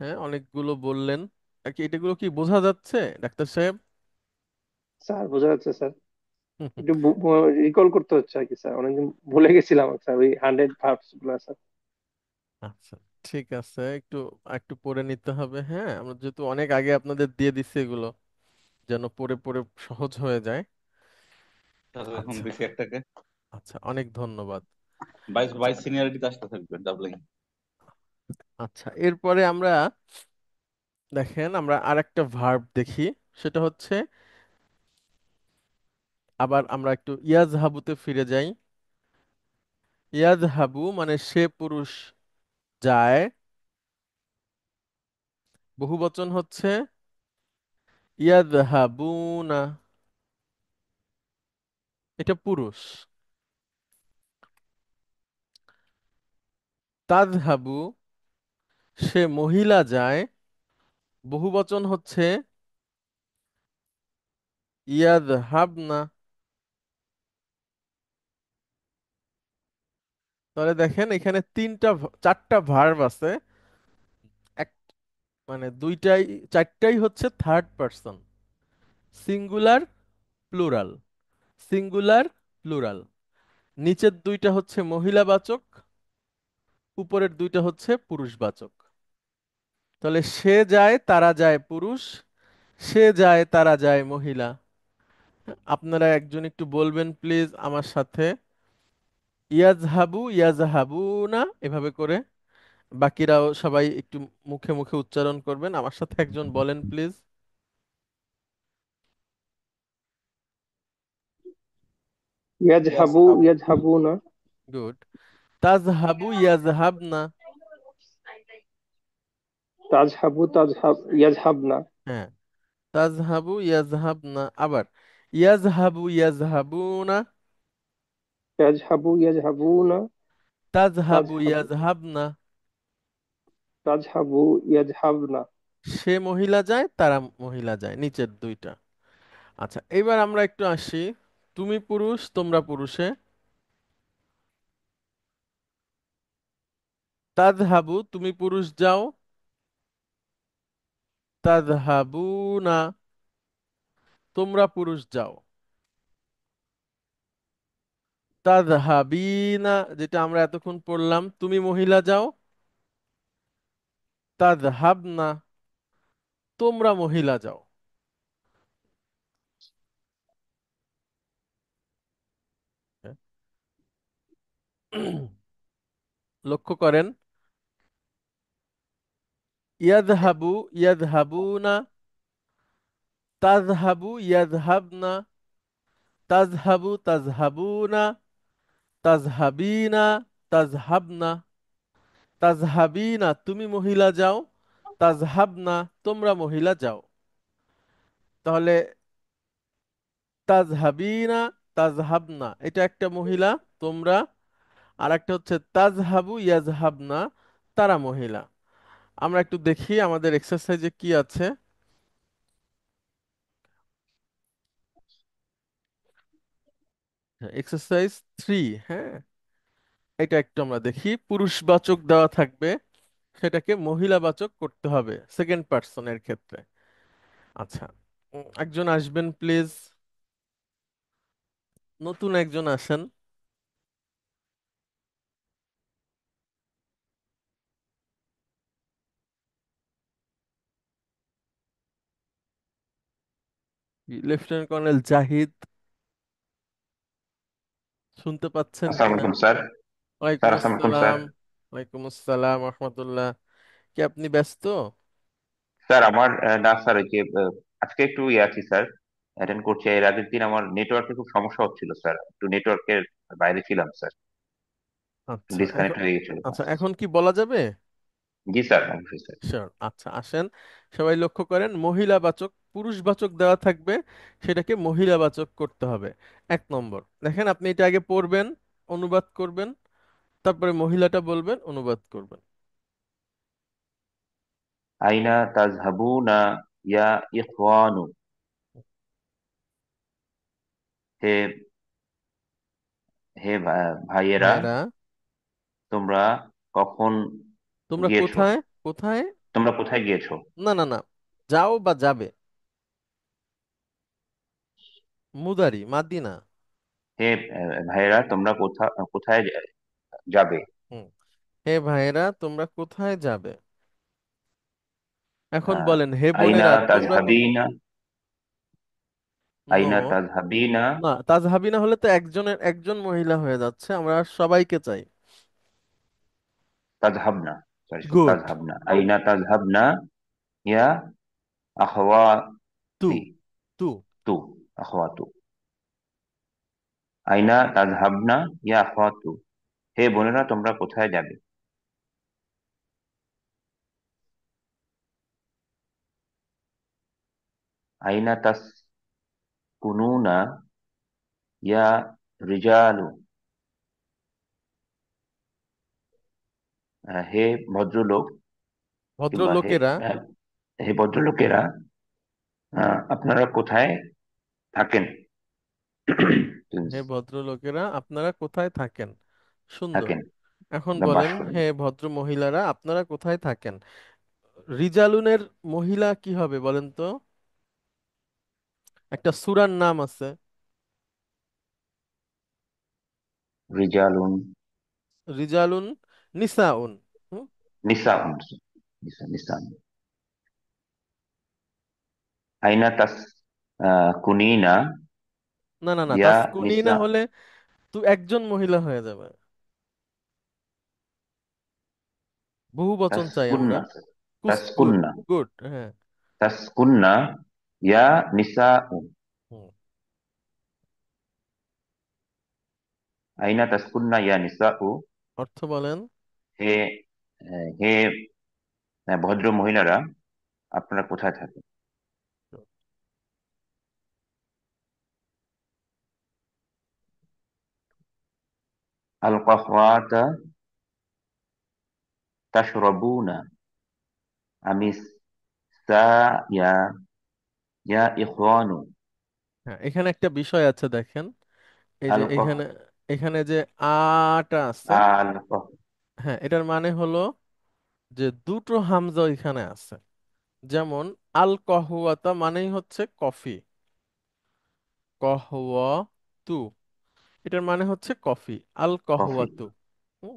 হ্যাঁ, অনেকগুলো বললেন। আর কি এটাগুলো কি বোঝা যাচ্ছে ডাক্তার সাহেব? স্যার বোঝা যাচ্ছে স্যার। একটু রিকল করতে হচ্ছে আর কি স্যার, অনেকদিন ভুলে গেছিলাম স্যার ওই 100 ভার্বস গুলো স্যার। আচ্ছা, ঠিক আছে, একটু একটু পড়ে নিতে হবে। হ্যাঁ, আমরা যেহেতু অনেক আগে আপনাদের দিয়ে দিচ্ছি এগুলো, যেন পড়ে পড়ে সহজ হয়ে যায়। তাহলে এখন আচ্ছা। বেশি একটাকে আচ্ছা, অনেক ধন্যবাদ। বাইশ আচ্ছা। বাইশ সিনিয়রিটিতে আসতে থাকবে ডাবলিং। আচ্ছা, এরপরে আমরা দেখেন, আমরা আরেকটা ভার্ব দেখি। সেটা হচ্ছে, আবার আমরা একটু ইয়াজহাবুতে ফিরে যাই। ইয়াজহাবু মানে সে পুরুষ যায়। বহুবচন হচ্ছে ইয়াজহাবুনা, এটা পুরুষ। তাজহাবু সে মহিলা যায়। বহুবচন হচ্ছে ইয়াজহাবনা। তাহলে দেখেন, এখানে চারটা ভার্ব আছে। এক মানে দুইটাই, চারটাই হচ্ছে third person, singular plural, singular plural. নিচের দুইটা হচ্ছে মহিলাবাচক, উপরের দুইটা হচ্ছে পুরুষবাচক। তাহলে সে যায় তারা যায় পুরুষ, সে যায় তারা যায় মহিলা। আপনারা একজন একটু বলবেন প্লিজ আমার সাথে, ইয়াজহাবু ইয়াজহাবু না, এভাবে করে। বাকিরাও সবাই একটু মুখে মুখে উচ্চারণ করবেন, আমার সাথে একজন বলেন প্লিজ। ইয়াজহাবু ইয়াসহাবু। ইয়াজহাবুনা। গুড। তাজহাবু ইয়াজহাবনা। তাজহাবু তাজহাব ইয়াজহাবনা। হ্যাঁ, তাজহাবু ইয়াজহাবনা। আবার ইয়াজহাবু ইয়াজহাবুনা। তাজহাবু ইয়াজহাবুনা। তাজহাবু তাজহাবু ইয়াজহাবনা। তাজহাবু ইয়াজহাবনা। সে মহিলা যায়, তারা মহিলা যায়, নিচের দুইটা। আচ্ছা, এবার আমরা একটু আসি, তুমি পুরুষ তোমরা পুরুষে। তাজহাবু তুমি পুরুষ যাও, তাজহাবুনা তোমরা পুরুষ যাও। তাজহাবিনা যেটা আমরা এতক্ষণ পড়লাম, তুমি মহিলা যাও, তাজহাবনা তোমরা মহিলা যাও। লক্ষ্য করেন, ইয়াদহাবু ইয়াদহাবুনা, তাজহাবু ইয়াদহাবনা, তাজহাবু তাজহাবুনা, তাজহাবিনা তাজহাবনা। তাজহাবিনা তুমি মহিলা যাও, তাজহাবনা তোমরা মহিলা যাও। তাহলে তাজহাবিনা তাজহাবনা এটা একটা মহিলা, তোমরা। আর একটা হচ্ছে তাজহাবু ইয়াজহাবনা, তারা মহিলা। আমরা একটু দেখি আমাদের এক্সারসাইজে কি আছে। এক্সারসাইজ 3। হ্যাঁ, এটা একটু আমরা দেখি, পুরুষবাচক দেওয়া থাকবে, সেটাকে মহিলাবাচক করতে হবে সেকেন্ড পার্সনের ক্ষেত্রে। আচ্ছা, একজন আসবেন প্লিজ, নতুন একজন আসেন। লেফটেন্যান্ট কর্নেল জাহিদ, শুনতে পাচ্ছেন আসসালামু কিনা? আলাইকুম স্যার। ওয়ালাইকুম স্যার আসসালামু আলাইকুম স্যার। আসসালাম। ওয়ালাইকুম আসসালাম রহমতুল্লাহ। কি আপনি ব্যস্ত? স্যার আমার না স্যার, ওই যে আজকে একটু ইয়ে আছি স্যার, অ্যাটেন্ড করছি। এর আগের দিন আমার নেটওয়ার্কে খুব সমস্যা হচ্ছিল স্যার, একটু নেটওয়ার্কের বাইরে ছিলাম স্যার, আচ্ছা এখন, ডিসকানেক্ট হয়ে গেছিল। আচ্ছা এখন কি বলা যাবে? জি স্যার, অবশ্যই স্যার। শিওর। আচ্ছা আসেন, সবাই লক্ষ্য করেন, মহিলাবাচক পুরুষবাচক দেওয়া থাকবে, সেটাকে মহিলাবাচক করতে হবে। 1 নম্বর দেখেন, আপনি এটা আগে পড়বেন, অনুবাদ করবেন, তারপরে মহিলাটা বলবেন, অনুবাদ করবেন। আইনা তাজহাবুনা ইয়া ইখওয়ানু। হে হে ভাইয়েরা, ভাইরা, তোমরা কখন তোমরা গিয়েছো? কোথায় কোথায়? তোমরা কোথায় গিয়েছো? না না না, যাও বা যাবে, মুদারি মাদিনা। হে ভাইয়েরা, তোমরা কোথায় যাবে? হুম, হে ভাইরা তোমরা কোথায় যাবে? এখন আহ, বলেন, হে আইনা বোনেরা তোমরা তাজহাবিনা। নো, আইনা তাজহাবিনা। না তাজহাবিনা হলে তো একজনের একজন মহিলা হয়ে যাচ্ছে, আমরা সবাইকে চাই। তাজহাবনা, সরি গুড। তাজহাবনা, আইনা তাজহাবনা ইয়া টু, আখওয়াতি। টু। তু আখওয়াতু। আইনা তাজহাবনা ইয়া আখওয়াতু। হে বোনেরা, তোমরা কোথায় যাবে? আইনা তাসকুনুনা ইয়া রিজালু। হে ভদ্রলোক, কিংবা হে ভদ্রলোকেরা, হে ভদ্রলোকেরা, আপনারা কোথায় থাকেন? হে ভদ্রলোকেরা আপনারা কোথায় থাকেন? সুন্দর। থাকেন এখন বা বাস বলেন, করেন। হে ভদ্র মহিলারা আপনারা কোথায় থাকেন? রিজালুনের মহিলা কি হবে বলেন তো? একটা সূরার নাম আছে, রিজালুন, রিজালুন নিসাউন। হুম? নিসাউন, নিসান। আইনা কুনিনা না না না, ইয়া তাসকুনিনা নিসা। হলে তুই একজন মহিলা হয়ে যাবে, বহু বচন চাই আমরা। তাসকুন্না, গুড, তাসকুন্না, গুড। হ্যাঁ। তাসকুন্না ইয়া নিসাউ। হুম। আইনা তাসকুন্না ইয়া নিসাউ। অর্থ বলেন। হে হে ভদ্র মহিলারা, আপনারা কোথায় থাকেন? আল কাহওয়াতা তাশরাবুনা আমিস সা ইয়া ইয়া ইখওয়ানু। হ্যাঁ, এখানে একটা বিষয় আছে দেখেন, এই যে আল কাহ এখানে এখানে যে আটা আছে, আল কাহ হ্যাঁ, এটার মানে হলো যে দুটো হামজা এখানে আছে। যেমন আল কহওয়াতা মানেই হচ্ছে কফি, কহওয়া তু, এটার মানে হচ্ছে কফি, আল কফি। কহওয়াতু। হুম,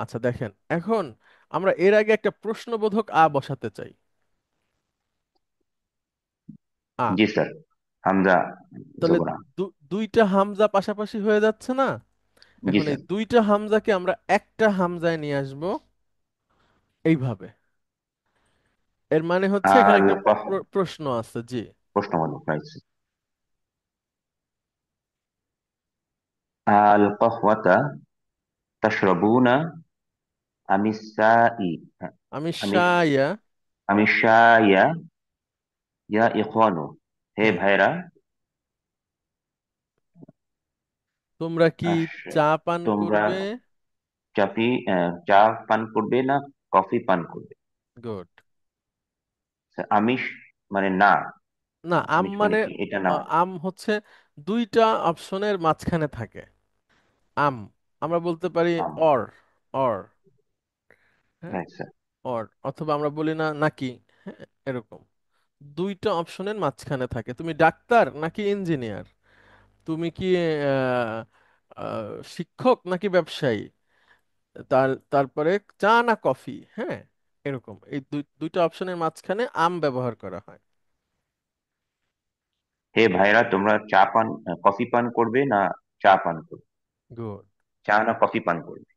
আচ্ছা দেখেন, এখন আমরা এর আগে একটা প্রশ্নবোধক আ বসাতে চাই। আ, জি স্যার, হামজা তাহলে জবরা। দুইটা হামজা পাশাপাশি হয়ে যাচ্ছে না? জি এখন এই স্যার। দুইটা হামজাকে আমরা একটা হামজায় নিয়ে আসব এইভাবে। এর মানে হচ্ছে এখানে আল একটা কাহ প্রশ্ন আছে, জি। প্রশ্নবোধক, রাইট। আল কাহওয়াতা তাশরাবুনা আমিস সাই আমি আমিস শায়া, আমিস শাইয়া ইয়া ইখওয়ানু। হে হ্যাঁ, ভাইরা, তোমরা কি আস- চা পান তোমরা করবে? চা পান করবে না কফি পান করবে? গুড। আমিষ মানে না। না, আম আমিষ মানে মানে কি, এটা না? আম হচ্ছে দুইটা অপশনের মাঝখানে থাকে। আম আমরা বলতে পারি অর, অর, হ্যাঁ, রাইট স্যার। অর, অথবা আমরা বলি না নাকি, হ্যাঁ, এরকম দুইটা অপশনের মাঝখানে থাকে। তুমি ডাক্তার নাকি ইঞ্জিনিয়ার, তুমি কি আহ, শিক্ষক নাকি ব্যবসায়ী, তারপরে চা না কফি, হ্যাঁ, এরকম এই দুইটা অপশনের মাঝখানে আম ব্যবহার করা হয়। হে ভাইরা, তোমরা কফি পান করবে না চা পান করবে? গুড। চা না কফি পান করবে?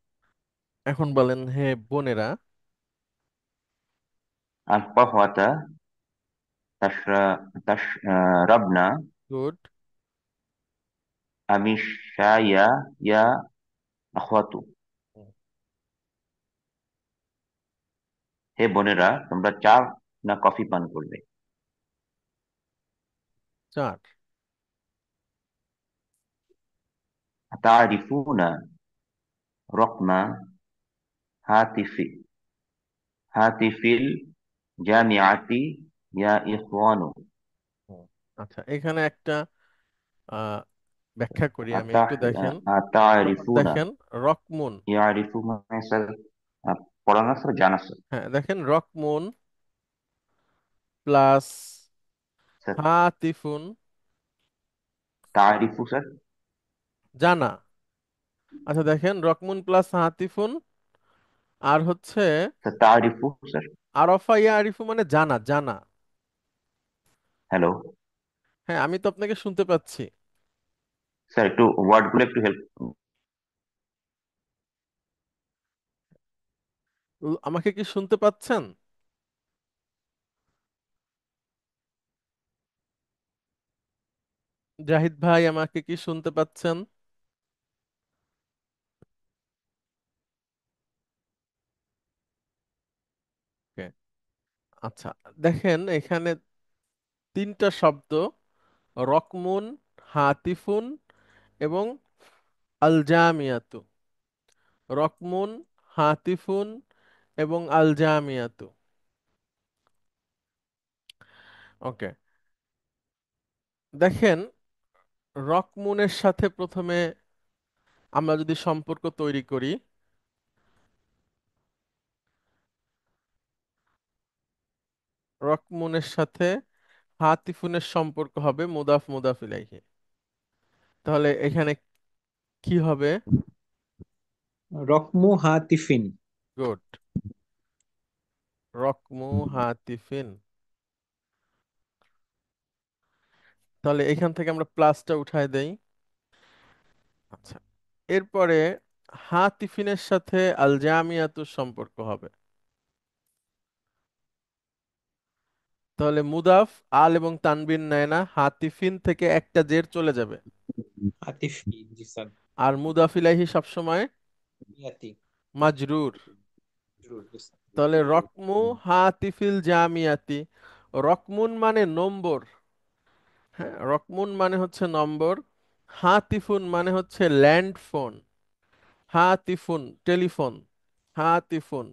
এখন বলেন, হে বোনেরা। আল কাহওয়াতা তাশরা তাশরাবনা গুড। আমিস শাইয়া ইয়া আখওয়াতু। হে বোনেরা, তোমরা চা না কফি পান করবে? চার। তারিফুনা রকমা হাতিফি হাতিফিল জামিআতি ইয়া ইখওয়ানু। হুম, আচ্ছা, এখানে একটা আহ ব্যাখ্যা করি আমি, আতা একটু দেখেন। তারিফুনা দেখেন, রকমুন, ইয়ারিফু মানে স্যার পড়ানো স্যার, জানা স্যার? হ্যাঁ দেখেন, রকমুন প্লাস স্যার হাতিফুন, তারিফু স্যার। জানা। আচ্ছা দেখেন, রকমুন প্লাস হাতিফুন, আর হচ্ছে স্যার তারিফু স্যার। আরফা ইয়া আরিফু মানে জানা, জানা। হ্যালো হ্যাঁ, আমি তো আপনাকে শুনতে পাচ্ছি। স্যার, একটু ওয়ার্ড গুলো একটু হেল্প। আমাকে কি শুনতে পাচ্ছেন? জাহিদ ভাই, আমাকে কি শুনতে পাচ্ছেন? Okay, আচ্ছা দেখেন, এখানে তিনটা শব্দ, রকমুন, হাতিফুন এবং আল জামিয়াতু। রকমুন, হাতিফুন এবং আল জামিয়াতু। ওকে, দেখেন, রকমুনের সাথে প্রথমে আমরা যদি সম্পর্ক তৈরি করি, রকমুনের সাথে হাতিফুনের সম্পর্ক হবে মুদাফ মুদাফ ইলাইহি। তাহলে এখানে কি হবে? রকমু হাতিফিন। গুড, রকমু হাতিফিন। তাহলে এখান থেকে আমরা প্লাসটা উঠায় দেই। আচ্ছা, এরপরে হাতিফিনের সাথে আল জামিয়াতুর সম্পর্ক হবে। তাহলে মুদাফ আল এবং তানবিন নেয় না, হাতিফিন থেকে একটা জের চলে যাবে। আতিফি, জি স্যার। আর মুদাফ ইলাইহি সবসময় ইয়াতি। মাজরুর। জরুর, yes, তাহলে রকমু হাতিফিল জামিয়াতি, রকমুন মানে নম্বর। হ্যাঁ, রকমুন মানে হচ্ছে নম্বর। হাতিফুন মানে হচ্ছে ল্যান্ড ফোন। হাতিফুন টেলিফোন, হাতিফুন।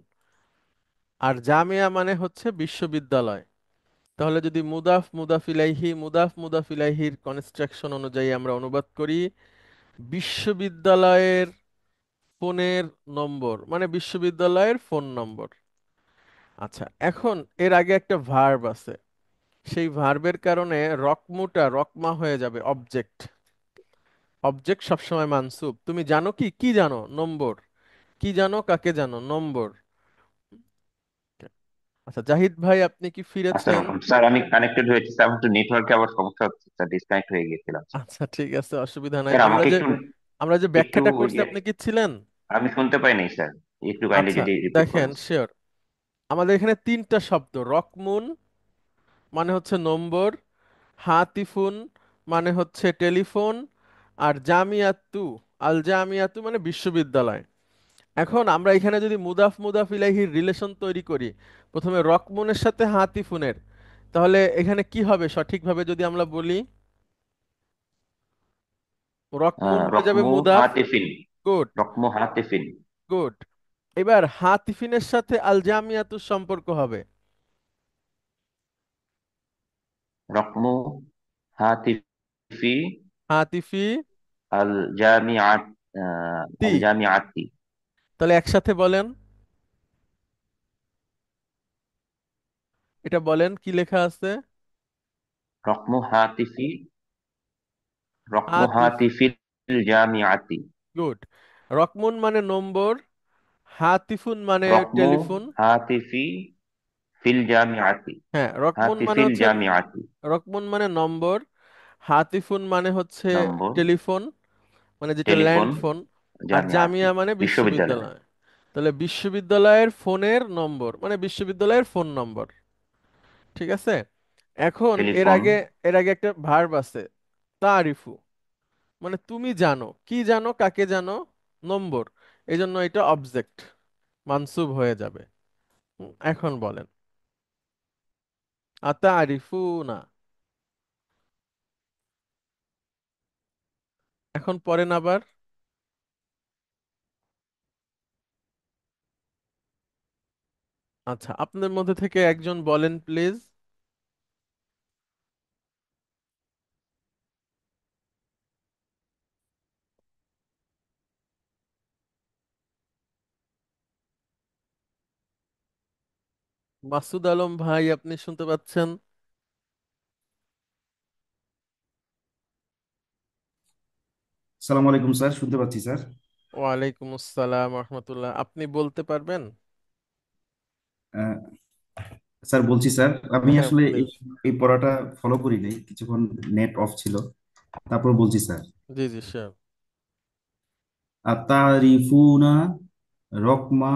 আর জামিয়া মানে হচ্ছে বিশ্ববিদ্যালয়। তাহলে যদি মুদাফ মুদাফ ইলাইহি মুদাফ মুদাফ ইলাইহির কনস্ট্রাকশন অনুযায়ী আমরা অনুবাদ করি, বিশ্ববিদ্যালয়ের ফোনের নম্বর মানে বিশ্ববিদ্যালয়ের ফোন নম্বর। আচ্ছা, এখন এর আগে একটা ভার্ব আছে, সেই ভার্বের কারণে রকমুটা রকমা হয়ে যাবে অবজেক্ট। অবজেক্ট সবসময় মানসুব। তুমি জানো কি, কি জানো? নম্বর। কি জানো, কাকে জানো? নম্বর। আচ্ছা জাহিদ ভাই, আপনি কি আচ্ছা ফিরেছেন? স্যার, আমি কানেক্টেড হয়েছি স্যার, আমার একটু নেটওয়ার্কে আবার সমস্যা হচ্ছে স্যার, ডিসকানেক্ট হয়ে গিয়েছিলাম স্যার। আচ্ছা ঠিক আছে, অসুবিধা নাই। স্যার আমরা আমাকে যে একটু আমরা যে একটু ব্যাখ্যাটা করছি, ইয়ে, আপনি কি ছিলেন? আমি শুনতে পাইনি স্যার, একটু কাইন্ডলি আচ্ছা যদি রিপিট দেখেন, করেন স্যার। শিওর। আমাদের এখানে তিনটা শব্দ, রকমুন মানে হচ্ছে নম্বর, হাতিফুন মানে হচ্ছে টেলিফোন, আর জামিয়াতু, আল জামিয়াতু মানে বিশ্ববিদ্যালয়। এখন আমরা এখানে যদি মুদাফ মুদাফ ইলাইহির রিলেশন তৈরি করি, প্রথমে রকমুনের সাথে হাতিফুনের, তাহলে এখানে কি হবে সঠিকভাবে যদি আমরা বলি? রকমুন হয়ে যাবে রকমু মুদাফ। হাতিফিন, গুড, রকমু হাতিফিন, গুড। এবার হাতিফিনের সাথে আল জামিয়াতুর সম্পর্ক হবে রকমু হাতিফি হাতিফি আল জামিআত, তি। আল জামিআতি। তাহলে একসাথে বলেন, এটা বলেন কি লেখা আছে? রকমু হাতিফি, রকমু হাতিফ, হাতিফিল জামিআতি। গুড। রকমুন মানে নম্বর, হাতিফুন মানে রকমু টেলিফোন। হাতিফি ফিল জামিআতি, হ্যাঁ, রকমুন মানে হাতিফিল হচ্ছে জামিআতি। রকমুন মানে নম্বর, হাতিফুন মানে হচ্ছে নম্বর, টেলিফোন, মানে যেটা টেলিফোন, ল্যান্ড ফোন। আর জামিআতি জামিয়া মানে বিশ্ববিদ্যালয়। বিশ্ববিদ্যালয়। তাহলে বিশ্ববিদ্যালয়ের ফোনের নম্বর মানে বিশ্ববিদ্যালয়ের ফোন নম্বর। ঠিক আছে। এখন এর টেলিফোন, আগে এর আগে একটা ভার্ব আছে, তারিফু, মানে তুমি জানো, কি জানো, কাকে জানো? নম্বর। এই জন্য এটা অবজেক্ট, মানসুব হয়ে যাবে। এখন বলেন, আতারিফু না। এখন পড়েন আবার। আচ্ছা, আপনাদের মধ্যে থেকে একজন বলেন প্লিজ। মাসুদ আলম ভাই, আপনি শুনতে পাচ্ছেন? সালাম আলাইকুম স্যার, শুনতে পাচ্ছি স্যার। ওয়ালাইকুম আসসালাম রহমতুল্লাহ, আপনি বলতে পারবেন? আহ, স্যার বলছি স্যার, আমি হ্যাঁ আসলে এই প্লিজ। এই পড়াটা ফলো করি নাই, কিছুক্ষণ নেট অফ ছিল, তারপর বলছি স্যার। জি জি শিওর। আতারিফুনা রকমা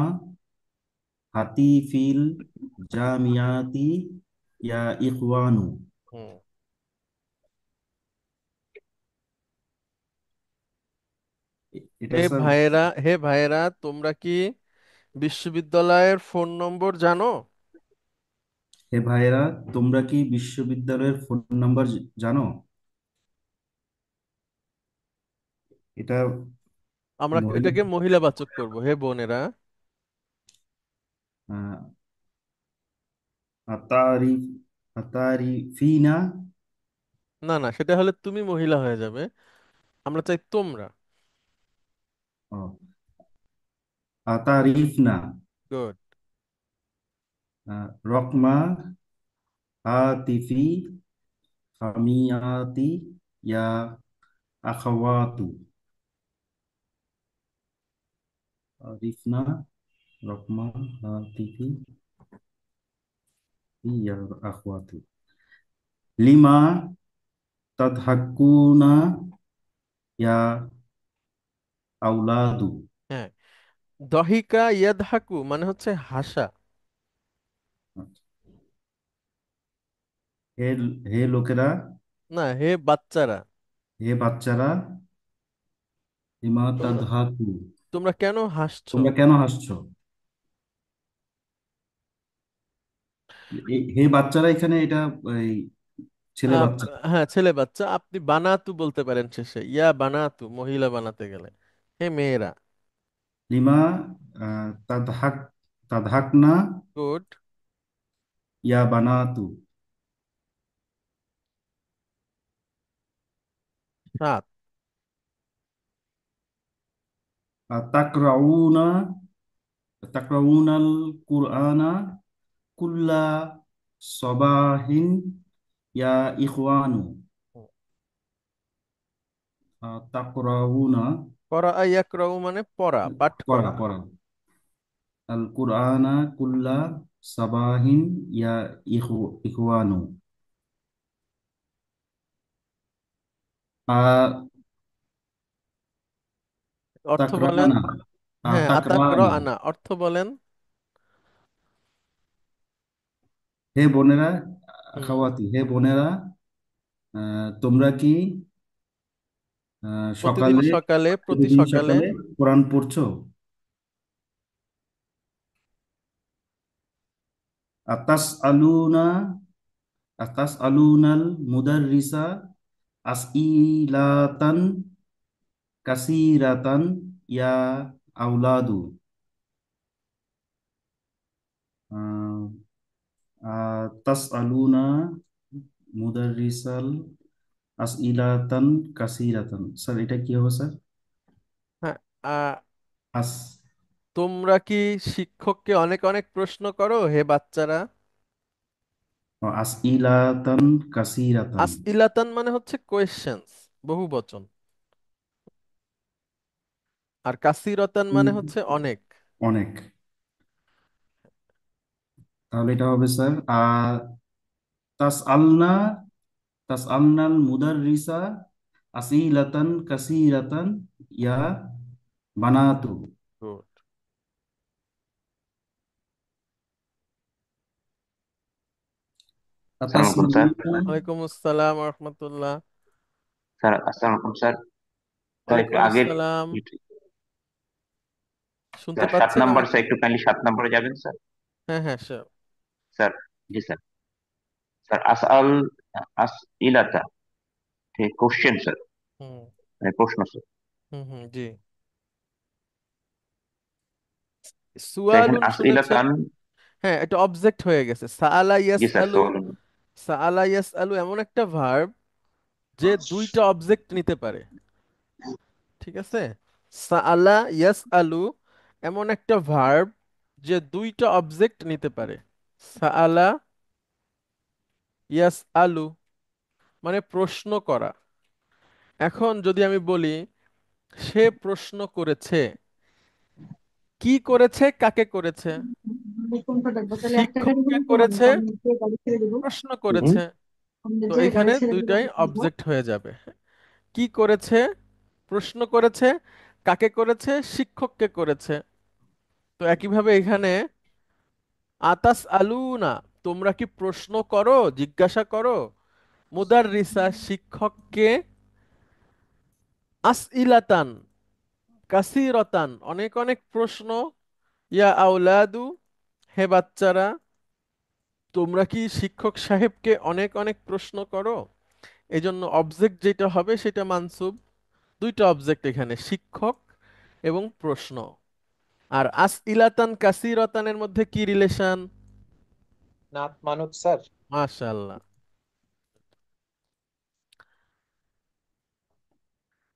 হাতিফিল জামিয়াতি ইয়া ইখওয়ানু। হুম। এটা হে স্যার। ভাইয়েরা, হে ভাইয়েরা, তোমরা কি বিশ্ববিদ্যালয়ের ফোন নম্বর জানো? হে ভাইয়েরা, তোমরা কি বিশ্ববিদ্যালয়ের ফোন নাম্বার জানো? এটা আমরা মহিলা। এটাকে মহিলাবাচক করব, হে বোনেরা। আহ, আতারিফ আতারিফিনা। না না, সেটা হলে তুমি মহিলা হয়ে যাবে, আমরা চাই তোমরা। ও, আতারিফনা গুড। রকমা হাতিফি খামিয়াতি ইয়া আখাওয়াতু। আরিফনা রকমা হাতিফি ইয়া আখাওয়াতু। লিমা তাদহাকুনা ইয়া আউলাদু। হ্যাঁ, দহিকা ইয়াদহাকু মানে হচ্ছে হাসা। হে হে লোকেরা, না, হে বাচ্চারা। হে বাচ্চারা, লিমা তোমরা তাদহাকু। তোমরা কেন হাসছো? তোমরা কেন হাসছো? হে বাচ্চারা, এখানে এটা এই ছেলে বাচ্চা। হ্যাঁ, ছেলে বাচ্চা। আপনি বানাতু বলতে পারেন শেষে, ইয়া বানাতু মহিলা বানাতে গেলে। হে মেয়েরা। Lima তাদহাক তাদহাকনা good. ইয়া বানাতু। 7। তাকরাউনা তাকরাউনাল কুরআনা কুল্লা সবাহিন ইয়া ইখওয়ানু। তাকরাউনা করা ইয়াকরাউ মানে পড়া, পাঠ পড়া করা। পড়া আল কুরআনা কুল্লা সাবাহিন ইয়া ইখওয়ানু। অর্থ বলেন। তাকরানা হ্যাঁ, আতাকর তাকরানা আনা, অর্থ বলেন। হে বোনেরা, হুম। আখাওয়াতি, হে বোনেরা, তোমরা কি প্রতিদিন সকালে সকালে, প্রতি প্রতিদিন সকালে। সকালে কোরআন পড়ছো? আতাস আলুনা আতাস আলুনাল মুদাররিসা আসইলাতান কাসিরাতান ইয়া আউলাদু। তাস আলুনা মুদাররিসাল আসইলাতান কাসিরাতান। স্যার এটা কি হবে স্যার? হ্যাঁ। আহ, আস তোমরা কি শিক্ষককে অনেক অনেক প্রশ্ন করো হে বাচ্চারা? আসইলাতান কাসিরাতান। আসইলাতান মানে হচ্ছে কোয়েশ্চেন্স, বহু বচন। আর কাসিরতান মানে হচ্ছে অনেক। অনেক। তাহলে এটা হবে স্যার তাস আলনা তাস আলনাল মুদাররিসা আসিলাতান কাসিরাতান ইয়া বানাতু। গুড। আসসালামু আলাইকুম স্যার। আতাসমাউনা। ওয়ালাইকুম আসসালাম রহমতুল্লাহ। স্যার আসসালামু আলাইকুম স্যার। স্যার একটু ওয়ালাইকুম আগের আসসালাম। শুনতে স্যার সাত পাচ্ছেন নাম্বার, আমাকে? স্যার একটু কাইন্ডলি 7 নম্বরে যাবেন স্যার। হ্যাঁ, হ্যাঁ, sure। স্যার, জি স্যার। স্যার আসআল আস ইলাতা, ঠিক কোশ্চেন স্যার, হুম, মানে প্রশ্ন স্যার। হুম, হুম, জি। স্যার এখানে সুয়ালুন আস শুনেছেন? ইলাতান। হ্যাঁ, এটা অবজেক্ট হয়ে গেছে। সাআলা জি স্যার, ইয়াসআলু। সোয়াল। সাআলা ইয়াসআলু এমন একটা ভার্ব যে দুইটা অবজেক্ট নিতে পারে। ঠিক আছে? সাআলা ইয়াসআলু এমন একটা ভার্ব যে দুইটা অবজেক্ট নিতে পারে। সাআলা ইয়াসআলু মানে প্রশ্ন করা। এখন যদি আমি বলি সে প্রশ্ন করেছে, কি করেছে, কাকে করেছে? শিক্ষককে করেছে, প্রশ্ন করেছে। তো এখানে দুইটাই অবজেক্ট হয়ে যাবে। কি করেছে, প্রশ্ন করেছে, কাকে করেছে, শিক্ষককে করেছে। তো একইভাবে এখানে আতাস আলুনা, তোমরা কি প্রশ্ন করো, জিজ্ঞাসা করো, মুদাররিসা শিক্ষককে, আসইলাতান কাসিরতান অনেক অনেক প্রশ্ন, ইয়া আউলাদু হে বাচ্চারা, তোমরা কি শিক্ষক সাহেবকে অনেক অনেক প্রশ্ন করো? এজন্য অবজেক্ট যেটা হবে সেটা মানসুব। দুইটা অবজেক্ট এখানে, শিক্ষক এবং প্রশ্ন। আর আসইলাতান কাসিরতানের মধ্যে কি রিলেশন? নাত মানত স্যার। মাশাআল্লাহ।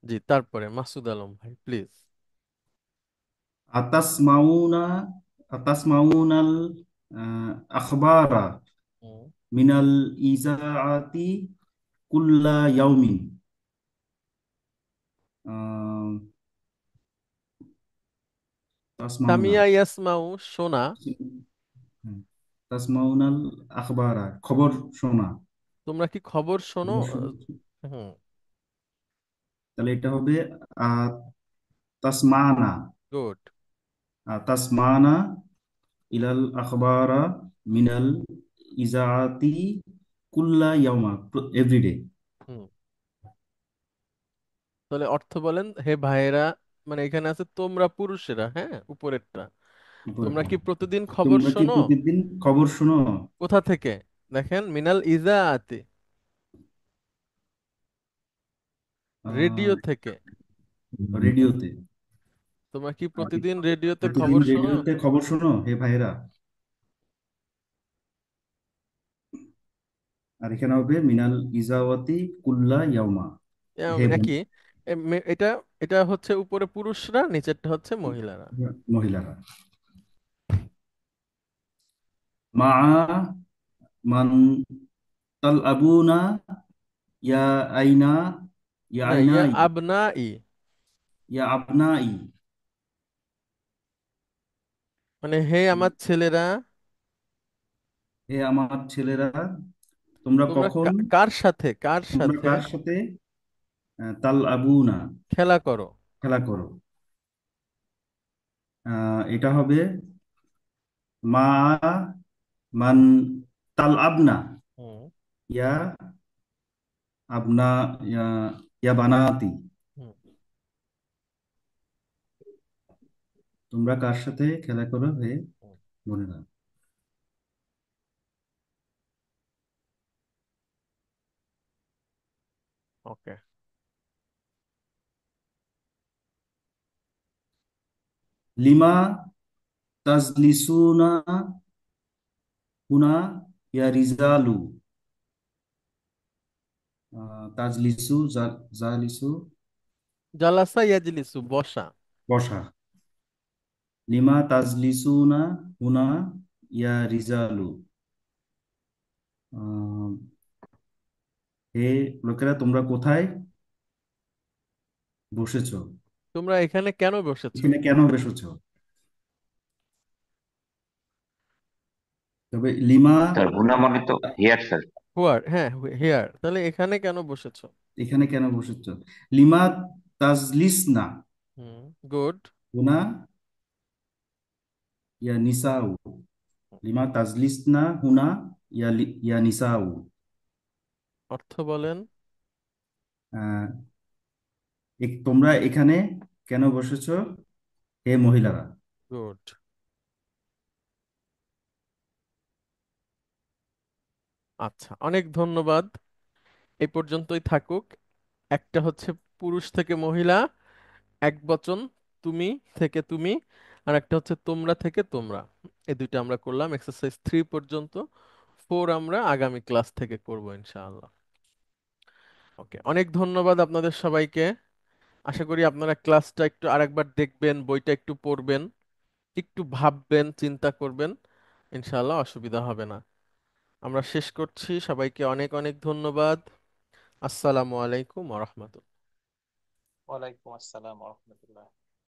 জি, তারপরে মাসুদ আলম ভাই প্লিজ। আতাসমাউনা আতাসমাউনাল আখবারা মিনাল ইজাআতি কুল্লা ইয়াউমিন। আহ, তাসমাউনা সামিয়া ইয়াসমাউ শোনা। হুম, তাসমাউনাল আখবারা খবর শোনা। তোমরা কি খবর শোনো? খবর শোনা। হুম। তাহলে এটা হবে আহ, তাসমানা গুড। তাসমানা ইলাল আখবারা মিনাল ইজাআতি কুল্লা ইয়াউমা, এভরিডে। হুম। তাহলে অর্থ বলেন হে ভাইয়েরা, মানে এখানে আছে তোমরা পুরুষেরা, হ্যাঁ, উপরেরটা। তোমরা উপরেরটা। কি প্রতিদিন খবর তোমরা কি শোনো? প্রতিদিন খবর শোনো? কোথা থেকে? দেখেন, মিনাল ইজাআতি, রেডিও আহ থেকে। রেডিওতে। তোমরা কি আহ, প্রতিদিন রেডিওতে প্রতিদিন খবর শোনো? রেডিওতে খবর শোনো হে ভাইয়েরা। আর এখানে হবে মিনাল ইজাওয়াতি কুল্লা ইয়াউমা, হে একই। এটা এটা হচ্ছে উপরে পুরুষরা, নিচেরটা হচ্ছে মহিলারা। মহিলারা। মা মান তাল আবুনা ইয়া আইনা, ইয়া না, ইয়া আইনাই, আবনাই, ইয়া আবনাই। মানে হে আমার ছেলেরা। হে আমার ছেলেরা, তোমরা তোমরা কখন, কার সাথে, কার তোমরা সাথে কার সাথে তাল আবুনা, খেলা করো? খেলা করো। এটা হবে মা মান তাল আবনা, হুম। ইয়া আবনা, ইয়া ইয়া বানাতি। হুম। তোমরা কার সাথে খেলা করো হে হুম। বোনেরা। ওকে। লিমা তাজলিসুনা হুনা ইয়া রিজালু। তাজলিসু, জালিসু, জালাসা ইয়াজলিসু, বসা। বসা। লিমা তাজলিসুনা হুনা ইয়া রিজালু। আহ, হে লোকেরা, তোমরা কোথায় বসেছো? তোমরা এখানে কেন বসেছো? এখানে কেন বসেছো? তবে লিমা, স্যার হুনা মানে তো হেয়ার স্যার। হুয়ার, হ্যাঁ, হেয়ার। তাহলে এখানে কেন বসেছো? এখানে কেন বসেছো? লিমা তাজলিসনা হুম, গুড। হুনা ইয়া নিসাউ। লিমা তাজলিসনা হুনা ইয়া নিসাউ। অর্থ বলেন। আহ, তোমরা এখানে কেন বসেছো হে মহিলারা? গুড। আচ্ছা, অনেক ধন্যবাদ। এই পর্যন্তই থাকুক। একটা হচ্ছে পুরুষ থেকে মহিলা, এক বচন, তুমি থেকে তুমি, আর একটা হচ্ছে তোমরা থেকে তোমরা। এই দুইটা আমরা করলাম এক্সারসাইজ 3 পর্যন্ত। 4 আমরা আগামী ক্লাস থেকে করব ইনশাআল্লাহ। ওকে, অনেক ধন্যবাদ আপনাদের সবাইকে। আশা করি আপনারা ক্লাসটা একটু আরেকবার দেখবেন, বইটা একটু পড়বেন, একটু ভাববেন, চিন্তা করবেন। ইনশাআল্লাহ অসুবিধা হবে না। আমরা শেষ করছি। সবাইকে অনেক অনেক ধন্যবাদ। আসসালামু আলাইকুম ওয়া রাহমাতুল্লাহ। ওয়ালাইকুম আসসালাম রহমতুল্লাহ।